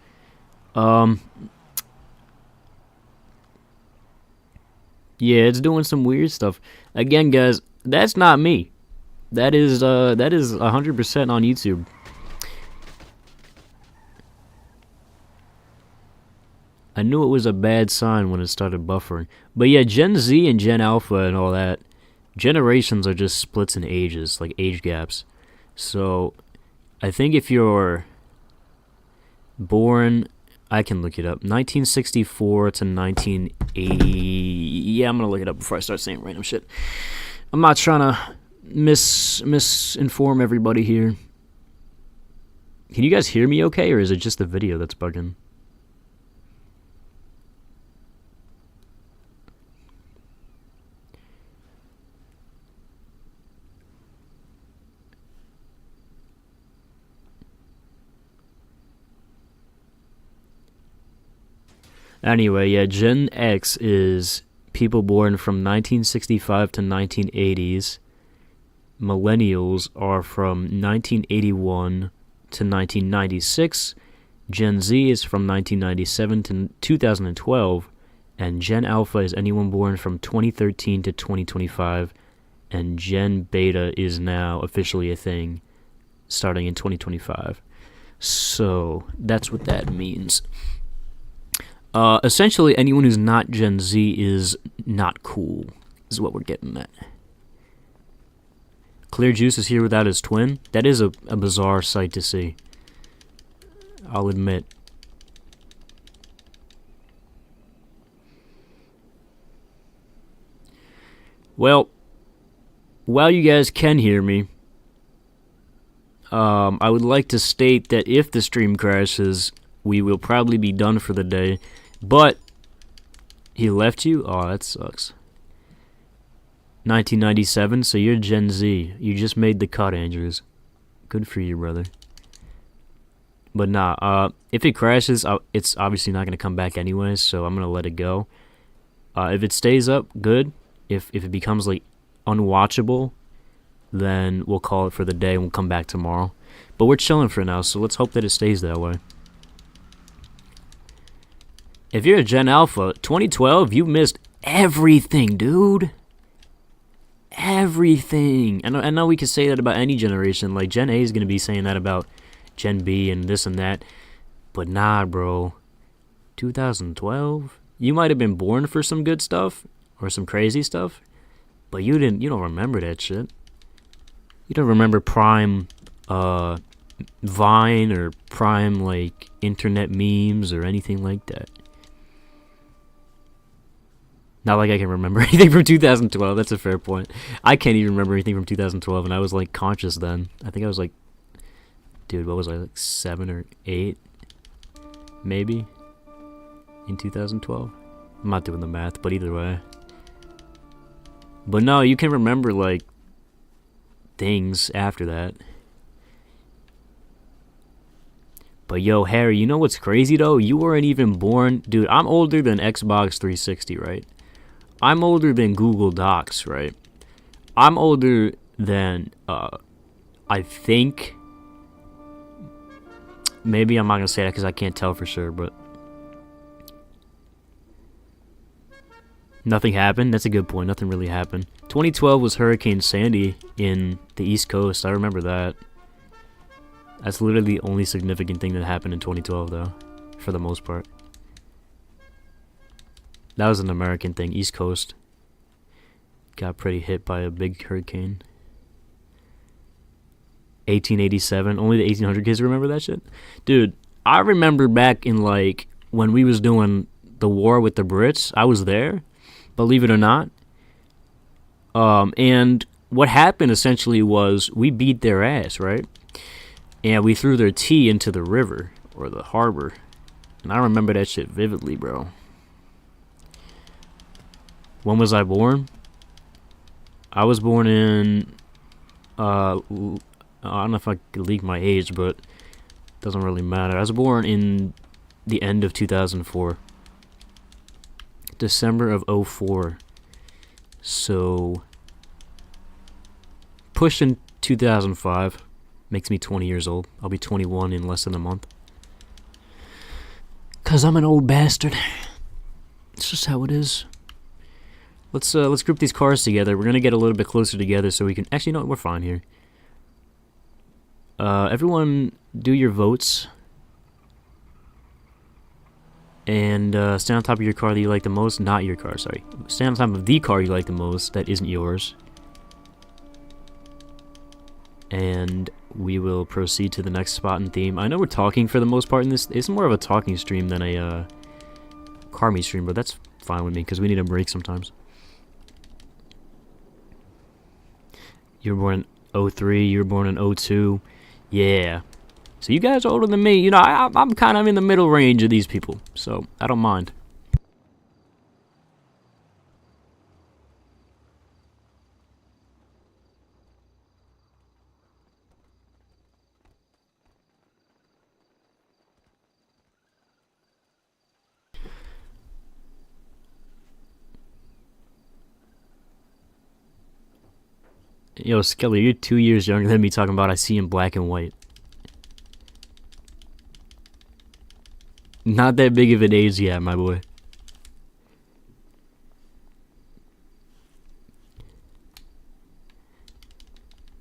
[SPEAKER 1] Yeah, it's doing some weird stuff. Again, guys, that's not me. That is 100% on YouTube. I knew it was a bad sign when it started buffering. But yeah, Gen Z and Gen Alpha and all that, generations are just splits in ages, like age gaps. So, I think if you're born, I can look it up, 1964 to 1980. Yeah, I'm gonna look it up before I start saying random shit. I'm not trying to misinform everybody here. Can you guys hear me okay, or is it just the video that's bugging? Anyway, yeah, Gen X is people born from 1965 to 1980s. Millennials are from 1981 to 1996. Gen Z is from 1997 to 2012, and Gen Alpha is anyone born from 2013 to 2025, and Gen Beta is now officially a thing starting in 2025. So that's what that means. Essentially, anyone who's not Gen Z is not cool, is what we're getting at. Clear Juice is here without his twin. That is a bizarre sight to see, I'll admit. Well, while you guys can hear me, I would like to state that if the stream crashes, we will probably be done for the day. But he left you? Oh, that sucks. 1997, so you're Gen Z. You just made the cut, Andrews. Good for you, brother. But nah, if it crashes, it's obviously not going to come back anyways, so I'm going to let it go. If it stays up, good. If it becomes, like, unwatchable, then we'll call it for the day and we'll come back tomorrow. But we're chilling for now, so let's hope that it stays that way. If you're a Gen Alpha, 2012, you missed everything, dude. Everything. I know we can say that about any generation. Like, Gen A is going to be saying that about Gen B and this and that. But nah, bro. 2012? You might have been born for some good stuff or some crazy stuff, but you don't remember that shit. You don't remember prime Vine or prime, like, internet memes or anything like that. Not like I can remember anything from 2012. That's a fair point. I can't even remember anything from 2012, and I was, like, conscious then. I think I was, like, dude, what was I, like, 7 or 8? Maybe? In 2012? I'm not doing the math, but either way. But no, you can remember, like, things after that. But yo, Harry, you know what's crazy, though? You weren't even born... Dude, I'm older than Xbox 360, right? I'm older than Google Docs, right? I'm older than, I think... Maybe I'm not going to say that because I can't tell for sure, but... Nothing happened? That's a good point. Nothing really happened. 2012 was Hurricane Sandy in the East Coast. I remember that. That's literally the only significant thing that happened in 2012, though, for the most part. That was an American thing. East Coast got pretty hit by a big hurricane. 1887. Only the 1800 kids remember that shit? Dude, I remember back in, like, when we was doing the war with the Brits. I was there, believe it or not. And what happened essentially was we beat their ass, right? And we threw their tea into the river or the harbor. And I remember that shit vividly, bro. When was I born? I was born in, I don't know if I could leak my age, but it doesn't really matter. I was born in the end of 2004. December of 04. So, pushing 2005 makes me 20 years old. I'll be 21 in less than a month. 'Cause I'm an old bastard. It's just how it is. Let's group these cars together. We're gonna get a little bit closer together so we can... Actually, no, we're fine here. Everyone do your votes. And stand on top of your car that you like the most. Not your car, sorry. Stand on top of the car you like the most that isn't yours. And we will proceed to the next spot and theme. I know we're talking for the most part in this. It's more of a talking stream than a car meet stream, but that's fine with me because we need a break sometimes. You were born in 03, you were born in 02. Yeah. So you guys are older than me. You know, I'm kind of in the middle range of these people, so I don't mind. Yo, Skelly, you're 2 years younger than me talking about I see in black and white. Not that big of an age yet, my boy.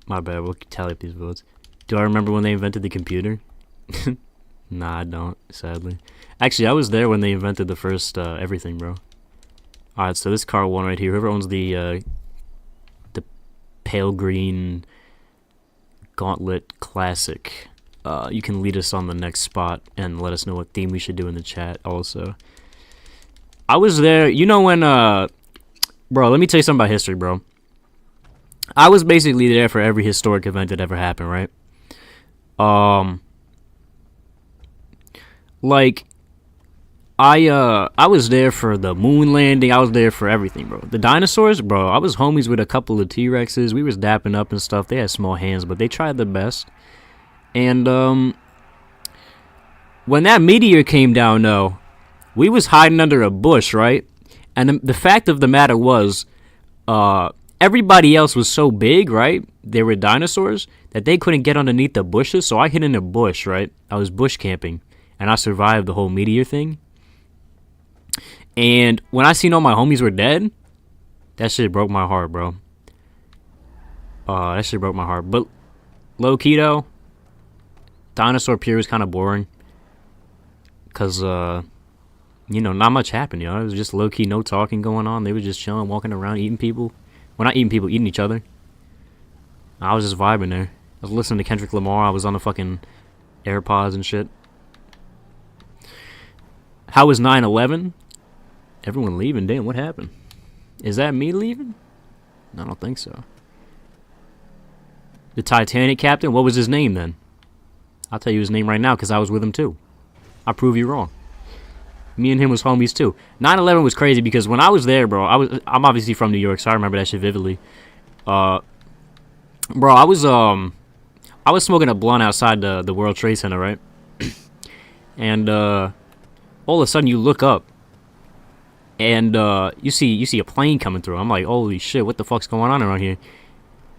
[SPEAKER 1] My bad, we'll tally up these votes. Do I remember when they invented the computer? Nah, I don't, sadly. Actually, I was there when they invented the first everything, bro. Alright, so this car one right here, whoever owns the pale green Gauntlet Classic, you can lead us on the next spot and let us know what theme we should do in the chat also. I was there, you know when, bro, let me tell you something about history, bro. I was basically there for every historic event that ever happened, right? Like, I was there for the moon landing. I was there for everything, bro. The dinosaurs, bro. I was homies with a couple of T-Rexes. We was dapping up and stuff. They had small hands, but they tried their best. And when that meteor came down, though, we was hiding under a bush, right? And the fact of the matter was, everybody else was so big, right? They were dinosaurs that they couldn't get underneath the bushes. So I hid in a bush, right? I was bush camping, and I survived the whole meteor thing. And when I seen all my homies were dead, that shit broke my heart, bro. That shit broke my heart. But low key though, Dinosaur Pier was kind of boring. Cause you know, not much happened, you know. It was just low key, no talking going on. They were just chilling, walking around, eating people. Well, not eating people, eating each other. I was just vibing there. I was listening to Kendrick Lamar. I was on the fucking AirPods and shit. How was 9/11? Everyone leaving. Damn, what happened? Is that me leaving? I don't think so. The Titanic captain? What was his name then? I'll tell you his name right now because I was with him too. I'll prove you wrong. Me and him was homies too. 9/11 was crazy because when I was there, bro, I'm obviously from New York, so I remember that shit vividly. Bro, I was smoking a blunt outside the World Trade Center, right? And all of a sudden you look up and you see a plane coming through. I'm like, holy shit, what the fuck's going on around here?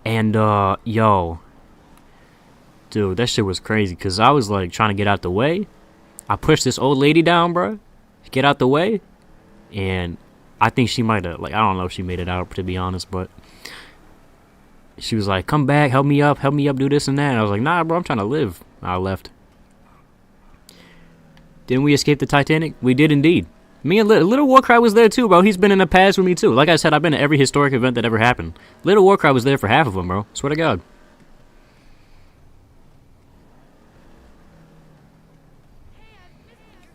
[SPEAKER 1] And yo, dude, that shit was crazy because I was like trying to get out the way. I pushed this old lady down, bro. Get out the way, and I think she might have, like, I don't know if she made it out, to be honest, but she was like, come back, help me up, do this and that. And I was like, nah, bro, I'm trying to live. I left. Didn't we escape the Titanic? We did indeed. Me and Little Warcry was there too, bro. He's been in the past with me too. Like I said, I've been to every historic event that ever happened. Little Warcry was there for half of them, bro. Swear to God.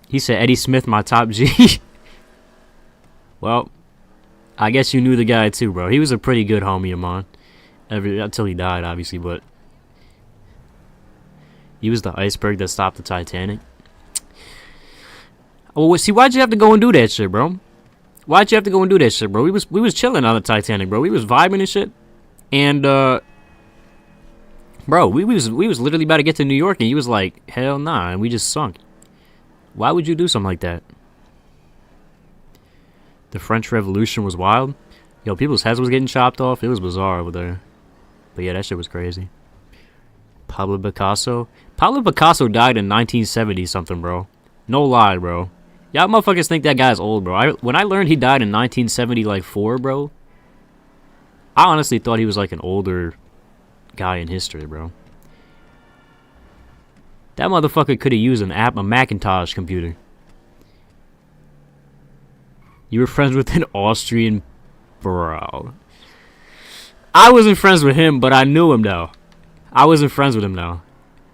[SPEAKER 1] He said Eddie Smith, my top G. Well, I guess you knew the guy too, bro. He was a pretty good homie of mine. Until he died, obviously, but he was the iceberg that stopped the Titanic. Oh, see, why'd you have to go and do that shit, bro? Why'd you have to go and do that shit, bro? We was chilling on the Titanic, bro. We was vibing and shit. And bro, we was literally about to get to New York, and he was like, hell nah, and we just sunk. Why would you do something like that? The French Revolution was wild. Yo, people's heads was getting chopped off. It was bizarre over there. But yeah, that shit was crazy. Pablo Picasso. Pablo Picasso died in 1970 something, bro. No lie, bro. Y'all motherfuckers think that guy's old, bro. When I learned he died in 1970, like 4, bro, I honestly thought he was like an older guy in history, bro. That motherfucker could have used an app, a Macintosh computer. You were friends with an Austrian, bro. I wasn't friends with him, but I knew him though. I wasn't friends with him though.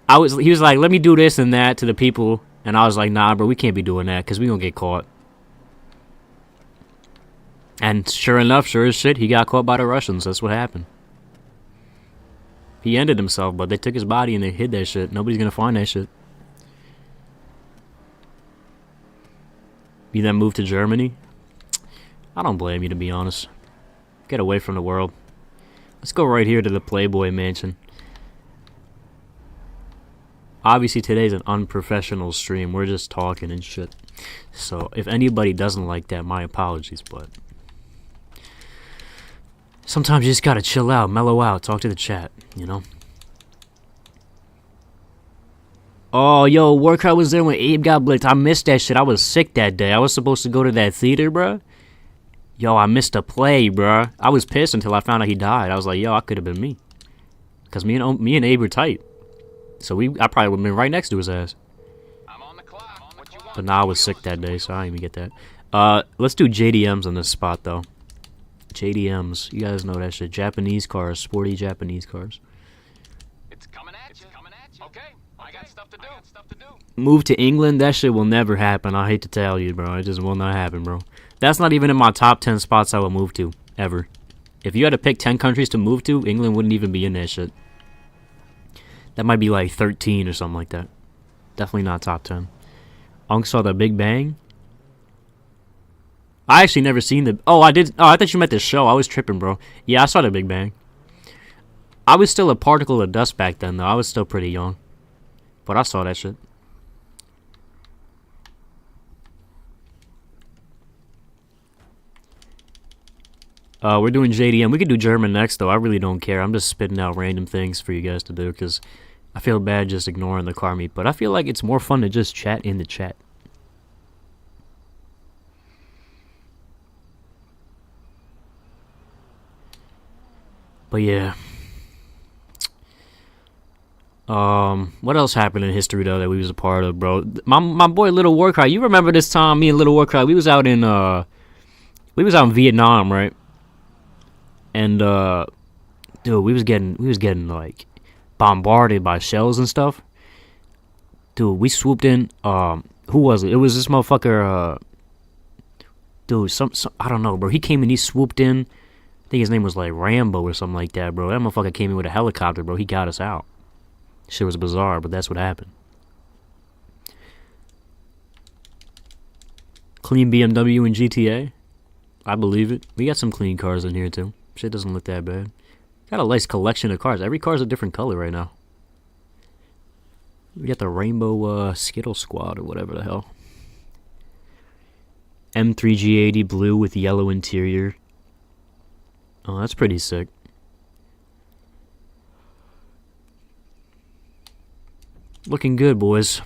[SPEAKER 1] He was like, let me do this and that to the people, and I was like, nah, bro, we can't be doing that because we gonna get caught. And sure enough, sure as shit, he got caught by the Russians. That's what happened. He ended himself, but they took his body and they hid that shit. Nobody's gonna find that shit. You then moved to Germany? I don't blame you, to be honest. Get away from the world. Let's go right here to the Playboy Mansion. Obviously, today's an unprofessional stream. We're just talking and shit. So, if anybody doesn't like that, my apologies, but sometimes you just gotta chill out, mellow out, talk to the chat, you know? Oh, yo, Warcry was there when Abe got blicked. I missed that shit. I was sick that day. I was supposed to go to that theater, bruh. Yo, I missed a play, bruh. I was pissed until I found out he died. I was like, yo, I could have been me. Because me and Abe were tight. So I probably would have been right next to his ass.
[SPEAKER 2] I'm on the clock. What you want?
[SPEAKER 1] But nah, I was sick that day, so I didn't even get that. Let's do JDMs on this spot, though. JDMs. You guys know that shit. Japanese cars. Sporty Japanese cars.
[SPEAKER 2] It's coming at you. Okay, I got stuff to do.
[SPEAKER 1] Move to England? That shit will never happen. I hate to tell you, bro. It just will not happen, bro. That's not even in my top 10 spots I would move to, ever. If you had to pick 10 countries to move to, England wouldn't even be in that shit. That might be like 13 or something like that. Definitely not top 10. Unk saw the Big Bang? I actually never seen the... Oh, I did... Oh, I thought you meant the show. I was tripping, bro. Yeah, I saw the Big Bang. I was still a particle of dust back then, though. I was still pretty young. But I saw that shit. We're doing JDM. We could do German next, though. I really don't care. I'm just spitting out random things for you guys to do, because I feel bad just ignoring the car meet. But I feel like it's more fun to just chat in the chat. But yeah. What else happened in history, though, that we was a part of, bro? My boy Little Warcry. You remember this time me and Little Warcry, we was out in Vietnam, right? And dude, we was getting like bombarded by shells and stuff. Dude, we swooped in. Who was it? It was this motherfucker. Dude, some I don't know, bro. He came and he swooped in. I think his name was like Rambo or something like that, bro. That motherfucker came in with a helicopter, bro. He got us out. Shit was bizarre, but that's what happened. Clean BMW and GTA. I believe it. We got some clean cars in here too. Shit doesn't look that bad. Got a nice collection of cars. Every car's a different color right now. We got the rainbow Skittle Squad or whatever the hell. M3G80 blue with yellow interior. Oh, that's pretty sick. Looking good, boys.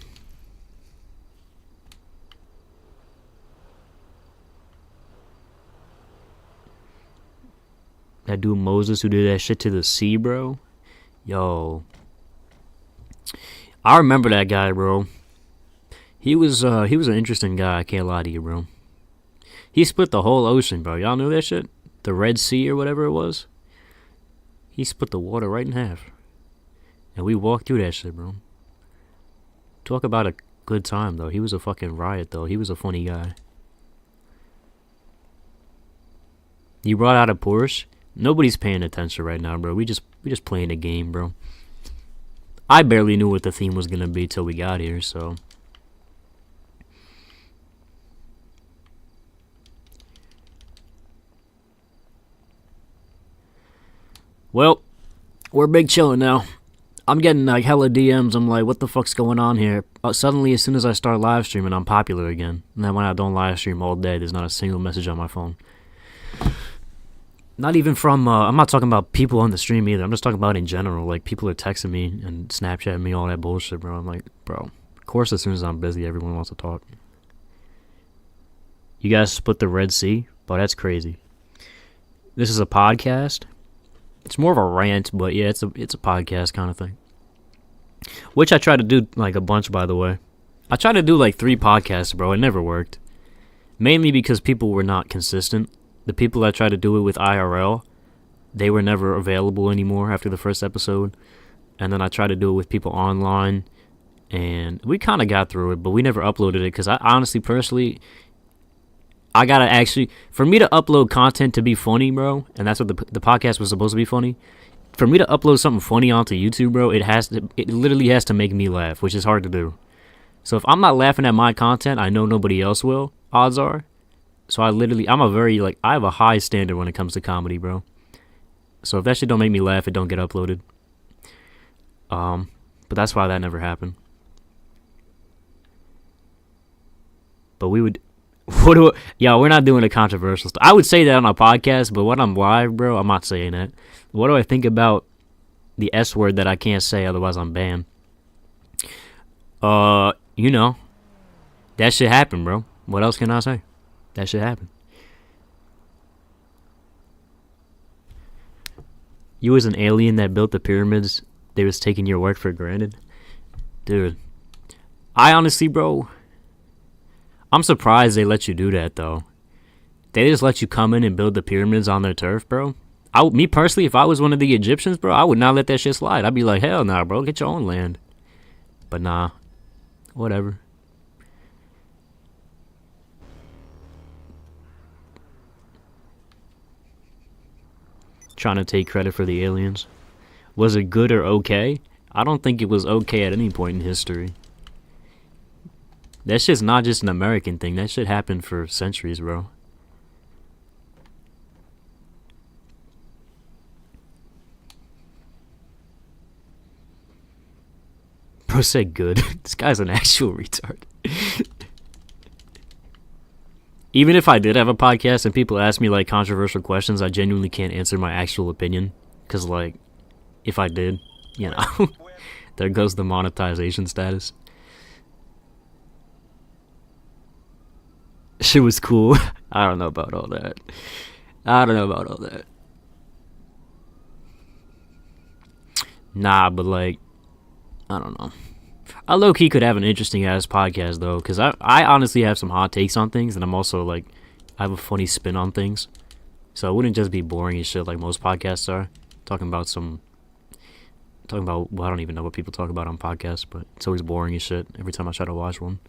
[SPEAKER 1] That dude Moses who did that shit to the sea, bro. Yo. I remember that guy, bro. He was an interesting guy, I can't lie to you, bro. He split the whole ocean, bro. Y'all knew that shit? The Red Sea or whatever it was? He split the water right in half. And we walked through that shit, bro. Talk about a good time, though. He was a fucking riot, though. He was a funny guy. You brought out a Porsche? Nobody's paying attention right now, bro. We just playing a game, bro. I barely knew what the theme was gonna be till we got here, so. Well, we're big chilling now. I'm getting like hella DMs. I'm like, what the fuck's going on here? Suddenly, as soon as I start live streaming, I'm popular again. And then when I don't live stream all day, there's not a single message on my phone. Not even from, I'm not talking about people on the stream either. I'm just talking about in general. Like, people are texting me and Snapchatting me, all that bullshit, bro. I'm like, bro, of course as soon as I'm busy, everyone wants to talk. You guys split the Red Sea? Bro, that's crazy. This is a podcast? It's more of a rant, but yeah, it's a podcast kind of thing. Which I try to do, like, a bunch, by the way. I tried to do, like, 3 podcasts, bro. It never worked. Mainly because people were not consistent. The people I tried to do it with IRL, they were never available anymore after the first episode. And then I tried to do it with people online, and we kind of got through it, but we never uploaded it because I honestly, personally, I gotta actually, for me to upload content to be funny, bro, and that's what the podcast was supposed to be funny. For me to upload something funny onto YouTube, bro, it literally has to make me laugh, which is hard to do. So if I'm not laughing at my content, I know nobody else will, odds are. So I have a high standard when it comes to comedy, bro. So if that shit don't make me laugh, it don't get uploaded. But that's why that never happened. But we would, we're not doing a controversial stuff. I would say that on a podcast, but when I'm live, bro, I'm not saying that. What do I think about the S word that I can't say, otherwise I'm banned? You know, that shit happened, bro. What else can I say? That shit happened. You was an alien that built the pyramids. They was taking your work for granted. Dude, I honestly, bro, I'm surprised they let you do that, though. They just let you come in and build the pyramids on their turf, bro. Me personally, if I was one of the Egyptians, bro, I would not let that shit slide. I'd be like, hell nah, bro, get your own land. But nah, whatever. Trying to take credit for the aliens. Was it good or okay? I don't think it was okay at any point in history. That shit's not just an American thing. That shit happened for centuries, bro. Bro said good. This guy's an actual retard. Even if I did have a podcast and people ask me like controversial questions, I genuinely can't answer my actual opinion. Cause like, if I did, you know, there goes the monetization status. Shit was cool. I don't know about all that. Nah, but like, I don't know. I low-key could have an interesting ass podcast though, because I honestly have some hot takes on things, and I'm also like, I have a funny spin on things, so it wouldn't just be boring as shit like most podcasts are. Talking about well, I don't even know what people talk about on podcasts, but it's always boring as shit every time I try to watch one.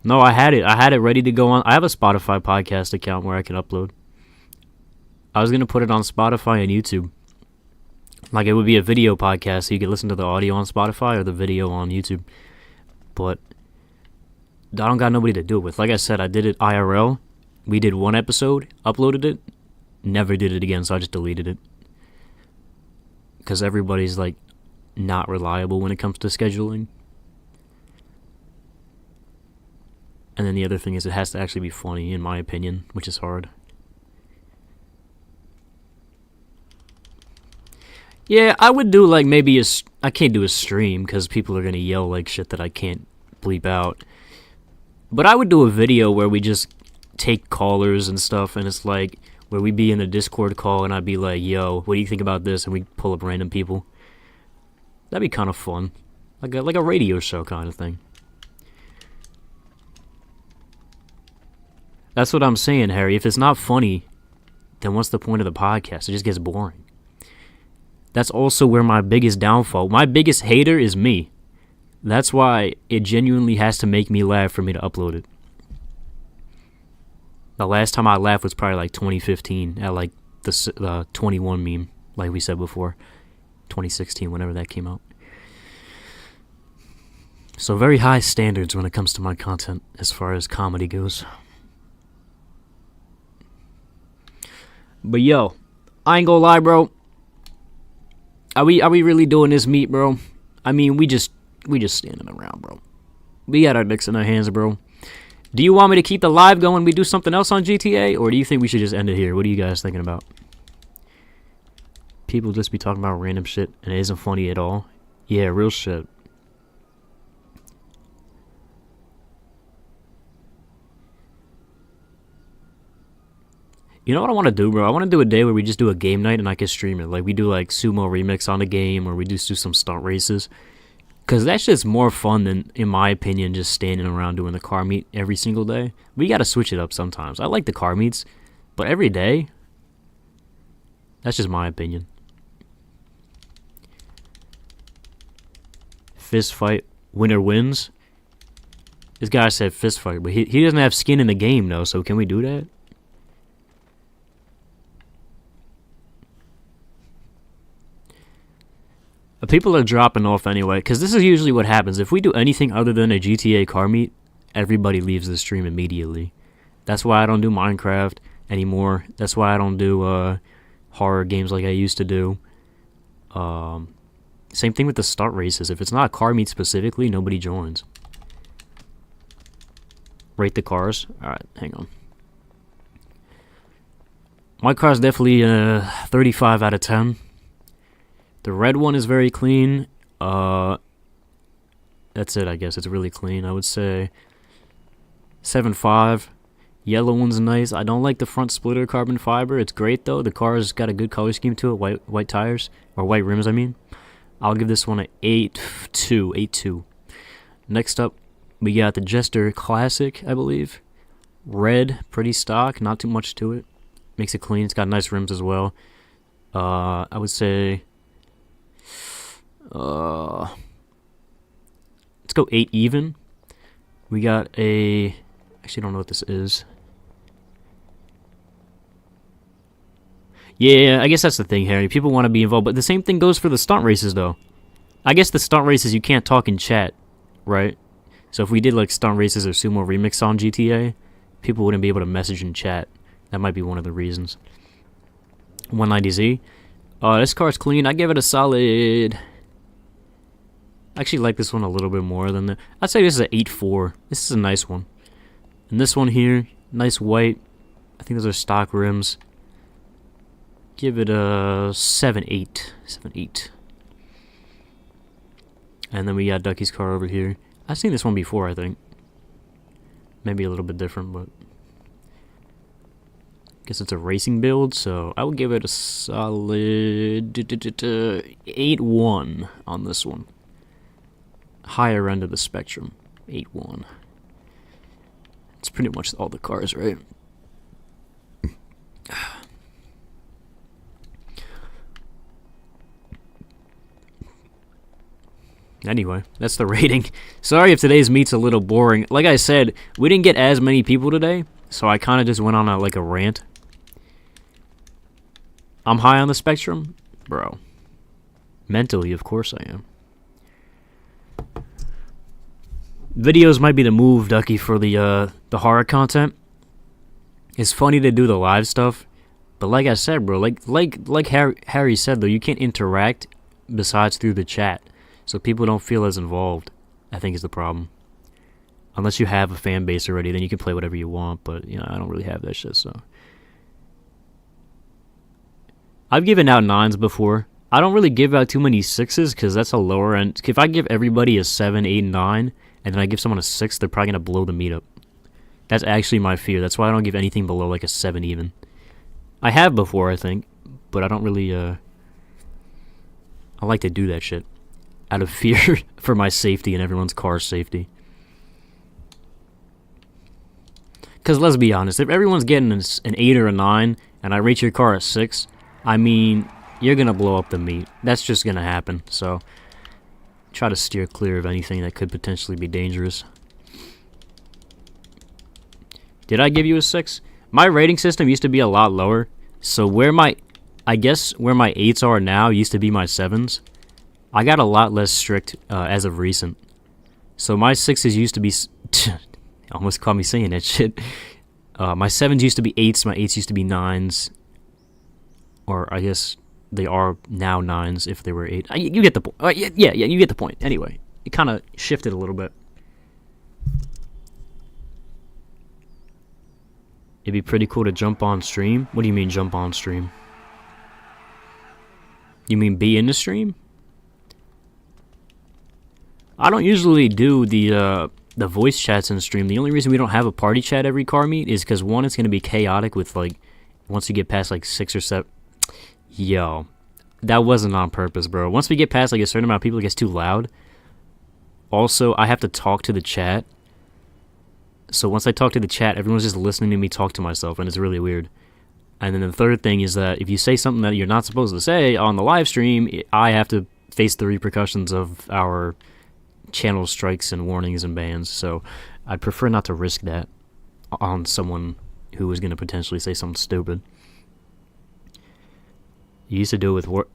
[SPEAKER 1] No, I had it ready to go on. I have a Spotify podcast account where I can upload. I was gonna put it on Spotify and YouTube. Like, it would be a video podcast, so you could listen to the audio on Spotify or the video on YouTube. But I don't got nobody to do it with. Like I said, I did it IRL. We did one episode, uploaded it, never did it again, so I just deleted it. Because everybody's, like, not reliable when it comes to scheduling. And then the other thing is it has to actually be funny, in my opinion, which is hard. Yeah, I would do like maybe I can't do a stream because people are gonna yell like shit that I can't bleep out. But I would do a video where we just take callers and stuff, and it's like where we be in a Discord call and I'd be like, yo, what do you think about this? And we pull up random people. That'd be kind of fun. Like a radio show kind of thing. That's what I'm saying, Harry. If it's not funny, then what's the point of the podcast? It just gets boring. That's also where my biggest downfall, my biggest hater is me. That's why it genuinely has to make me laugh for me to upload it. The last time I laughed was probably like 2015 at like the 21 meme, like we said before. 2016, whenever that came out. So very high standards when it comes to my content as far as comedy goes. But yo, I ain't gonna lie, bro. Are we really doing this meet, bro? I mean, we just standing around, bro. We got our dicks in our hands, bro. Do you want me to keep the live going? We do something else on GTA, or do you think we should just end it here? What are you guys thinking about? People just be talking about random shit, and it isn't funny at all. Yeah, real shit. You know what I want to do, bro? I want to do a day where we just do a game night and I can stream it. Like, we do, like, sumo remix on the game, or we just do some stunt races. Because that shit's more fun than, in my opinion, just standing around doing the car meet every single day. We got to switch it up sometimes. I like the car meets, but every day, that's just my opinion. Fist fight, winner wins. This guy said fist fight, but he doesn't have skin in the game, though, so can we do that? People are dropping off anyway, because this is usually what happens. If we do anything other than a GTA car meet, everybody leaves the stream immediately. That's why I don't do Minecraft anymore. That's why I don't do horror games like I used to do. Same thing with the start races. If it's not a car meet specifically, nobody joins. Rate the cars. Alright, hang on. My car's definitely 35 out of 10. The red one is very clean. That's it, I guess. It's really clean. I would say 7.5. Yellow one's nice. I don't like the front splitter carbon fiber. It's great though. The car's got a good color scheme to it. White tires, or white rims, I mean. I'll give this one an 8.2. 8.2. Next up, we got the Jester Classic, I believe. Red, pretty stock. Not too much to it. Makes it clean. It's got nice rims as well. I would say... let's go 8 even. We got a... Actually, I don't know what this is. Yeah, I guess that's the thing, Harry. People want to be involved, but the same thing goes for the stunt races, though. I guess the stunt races, you can't talk in chat, right? So if we did, like, stunt races or Sumo Remix on GTA, people wouldn't be able to message in chat. That might be one of the reasons. 190Z. This car's clean. I give it a solid... I actually like this one a little bit more than the... I'd say this is an 8.4. This is a nice one. And this one here, nice white. I think those are stock rims. Give it a 7.8. 7.8. And then we got Ducky's car over here. I've seen this one before, I think. Maybe a little bit different, but... Guess it's a racing build, so I would give it a solid 8.1 on this one. Higher end of the spectrum. 8.1. It's pretty much all the cars, right? Anyway, that's the rating. Sorry if today's meet's a little boring. Like I said, we didn't get as many people today, so I kind of just went on a rant. I'm high on the spectrum? Bro. Mentally, of course I am. Videos might be the move, Ducky, for the horror content. It's funny to do the live stuff, but like I said, bro, like Harry said, though, you can't interact besides through the chat. So people don't feel as involved, I think is the problem. Unless you have a fan base already, then you can play whatever you want, but, you know, I don't really have that shit, so. I've given out 9s before. I don't really give out too many 6s, because that's a lower end. If I give everybody a 7, 8, 9, and then I give someone a 6, they're probably going to blow the meet up. That's actually my fear. That's why I don't give anything below, like, a 7 even. I have before, I think, but I don't really, I like to do that shit. Out of fear for my safety and everyone's car's safety. Because let's be honest, if everyone's getting an 8 or a 9, and I rate your car a 6, I mean, you're going to blow up the meet. That's just going to happen, so try to steer clear of anything that could potentially be dangerous. Did I give you a 6? My rating system used to be a lot lower, so I guess where my 8s are now used to be my 7s. I got a lot less strict as of recent. So my 6s used to be... almost caught me saying that shit. My 7s used to be 8s, my 8s used to be 9s. Or I guess they are now 9s if they were 8. You get the point. Yeah, you get the point. Anyway, it kind of shifted a little bit. It'd be pretty cool to jump on stream. What do you mean jump on stream? You mean be in the stream? I don't usually do the voice chats in stream. The only reason we don't have a party chat every car meet is because, one, it's going to be chaotic with, like, once you get past, like, 6 or 7... Yo, that wasn't on purpose, bro. Once we get past, like, a certain amount of people, it gets too loud. Also, I have to talk to the chat. So once I talk to the chat, everyone's just listening to me talk to myself, and it's really weird. And then the third thing is that if you say something that you're not supposed to say on the live stream, I have to face the repercussions of our... channel strikes and warnings and bans, so I'd prefer not to risk that on someone who was going to potentially say something stupid. You used to do it with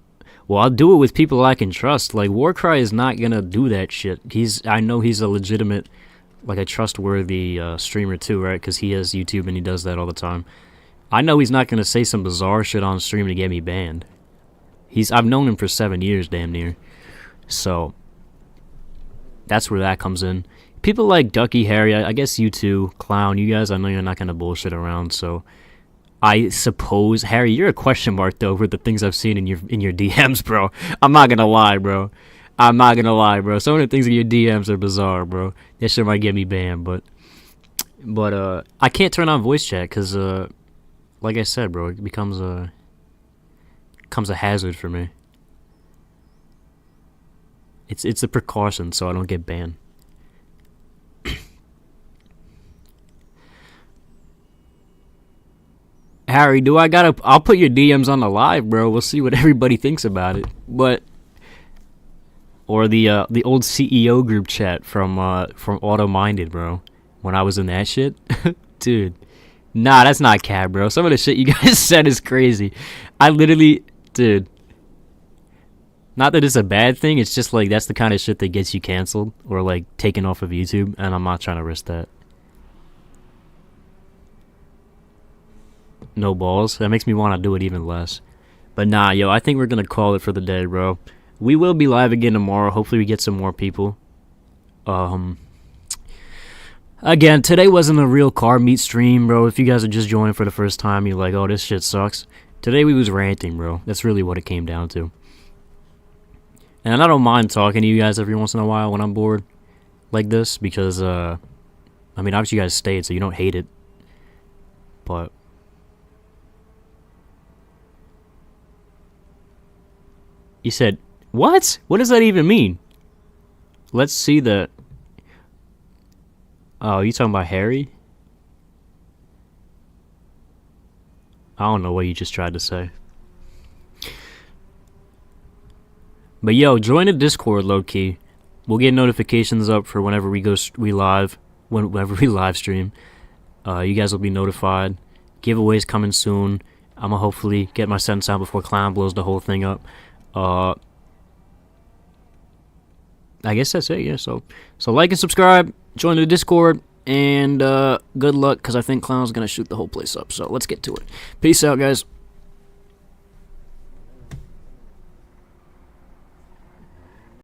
[SPEAKER 1] well, I'll do it with people I can trust. Like, Warcry is not going to do that shit. I know he's a legitimate, like, a trustworthy streamer too, right? Because he has YouTube and he does that all the time. I know he's not going to say some bizarre shit on stream to get me banned. I've known him for 7 years, damn near. So... that's where that comes in. People like Ducky, Harry, I guess you too, Clown, you guys, I know you're not going to bullshit around, so I suppose, Harry, you're a question mark though for the things I've seen in your DMs, bro. I'm not gonna lie, bro. I'm not gonna lie, bro. Some of the things in your DMs are bizarre, bro. That shit might get me banned, but I can't turn on voice chat because like I said, bro, it becomes a hazard for me. It's a precaution so I don't get banned. Harry, I'll put your DMs on the live, bro. We'll see what everybody thinks about it. Or the old CEO group chat from Auto Minded, bro. When I was in that shit. Dude. Nah, that's not cap, bro. Some of the shit you guys said is crazy. I literally, dude. Not that it's a bad thing, it's just like that's the kind of shit that gets you canceled or like taken off of YouTube, and I'm not trying to risk that. No balls. That makes me want to do it even less. But nah, yo, I think we're gonna call it for the day, bro. We will be live again tomorrow. Hopefully we get some more people. Again, today wasn't a real car meet stream, bro. If you guys are just joining for the first time, you're like, oh, this shit sucks. Today we was ranting, bro. That's really what it came down to. And I don't mind talking to you guys every once in a while when I'm bored like this, because, I mean, obviously you guys stayed, so you don't hate it. But you said, what? What does that even mean? Let's see the... Oh, you talking about Harry? I don't know what you just tried to say. But yo, join the Discord, low-key. We'll get notifications up for whenever whenever we live stream. You guys will be notified. Giveaways coming soon. I'ma hopefully get my sentence out before Clown blows the whole thing up. I guess that's it, yeah. So like and subscribe, join the Discord, and good luck, because I think Clown's gonna shoot the whole place up. So let's get to it. Peace out, guys.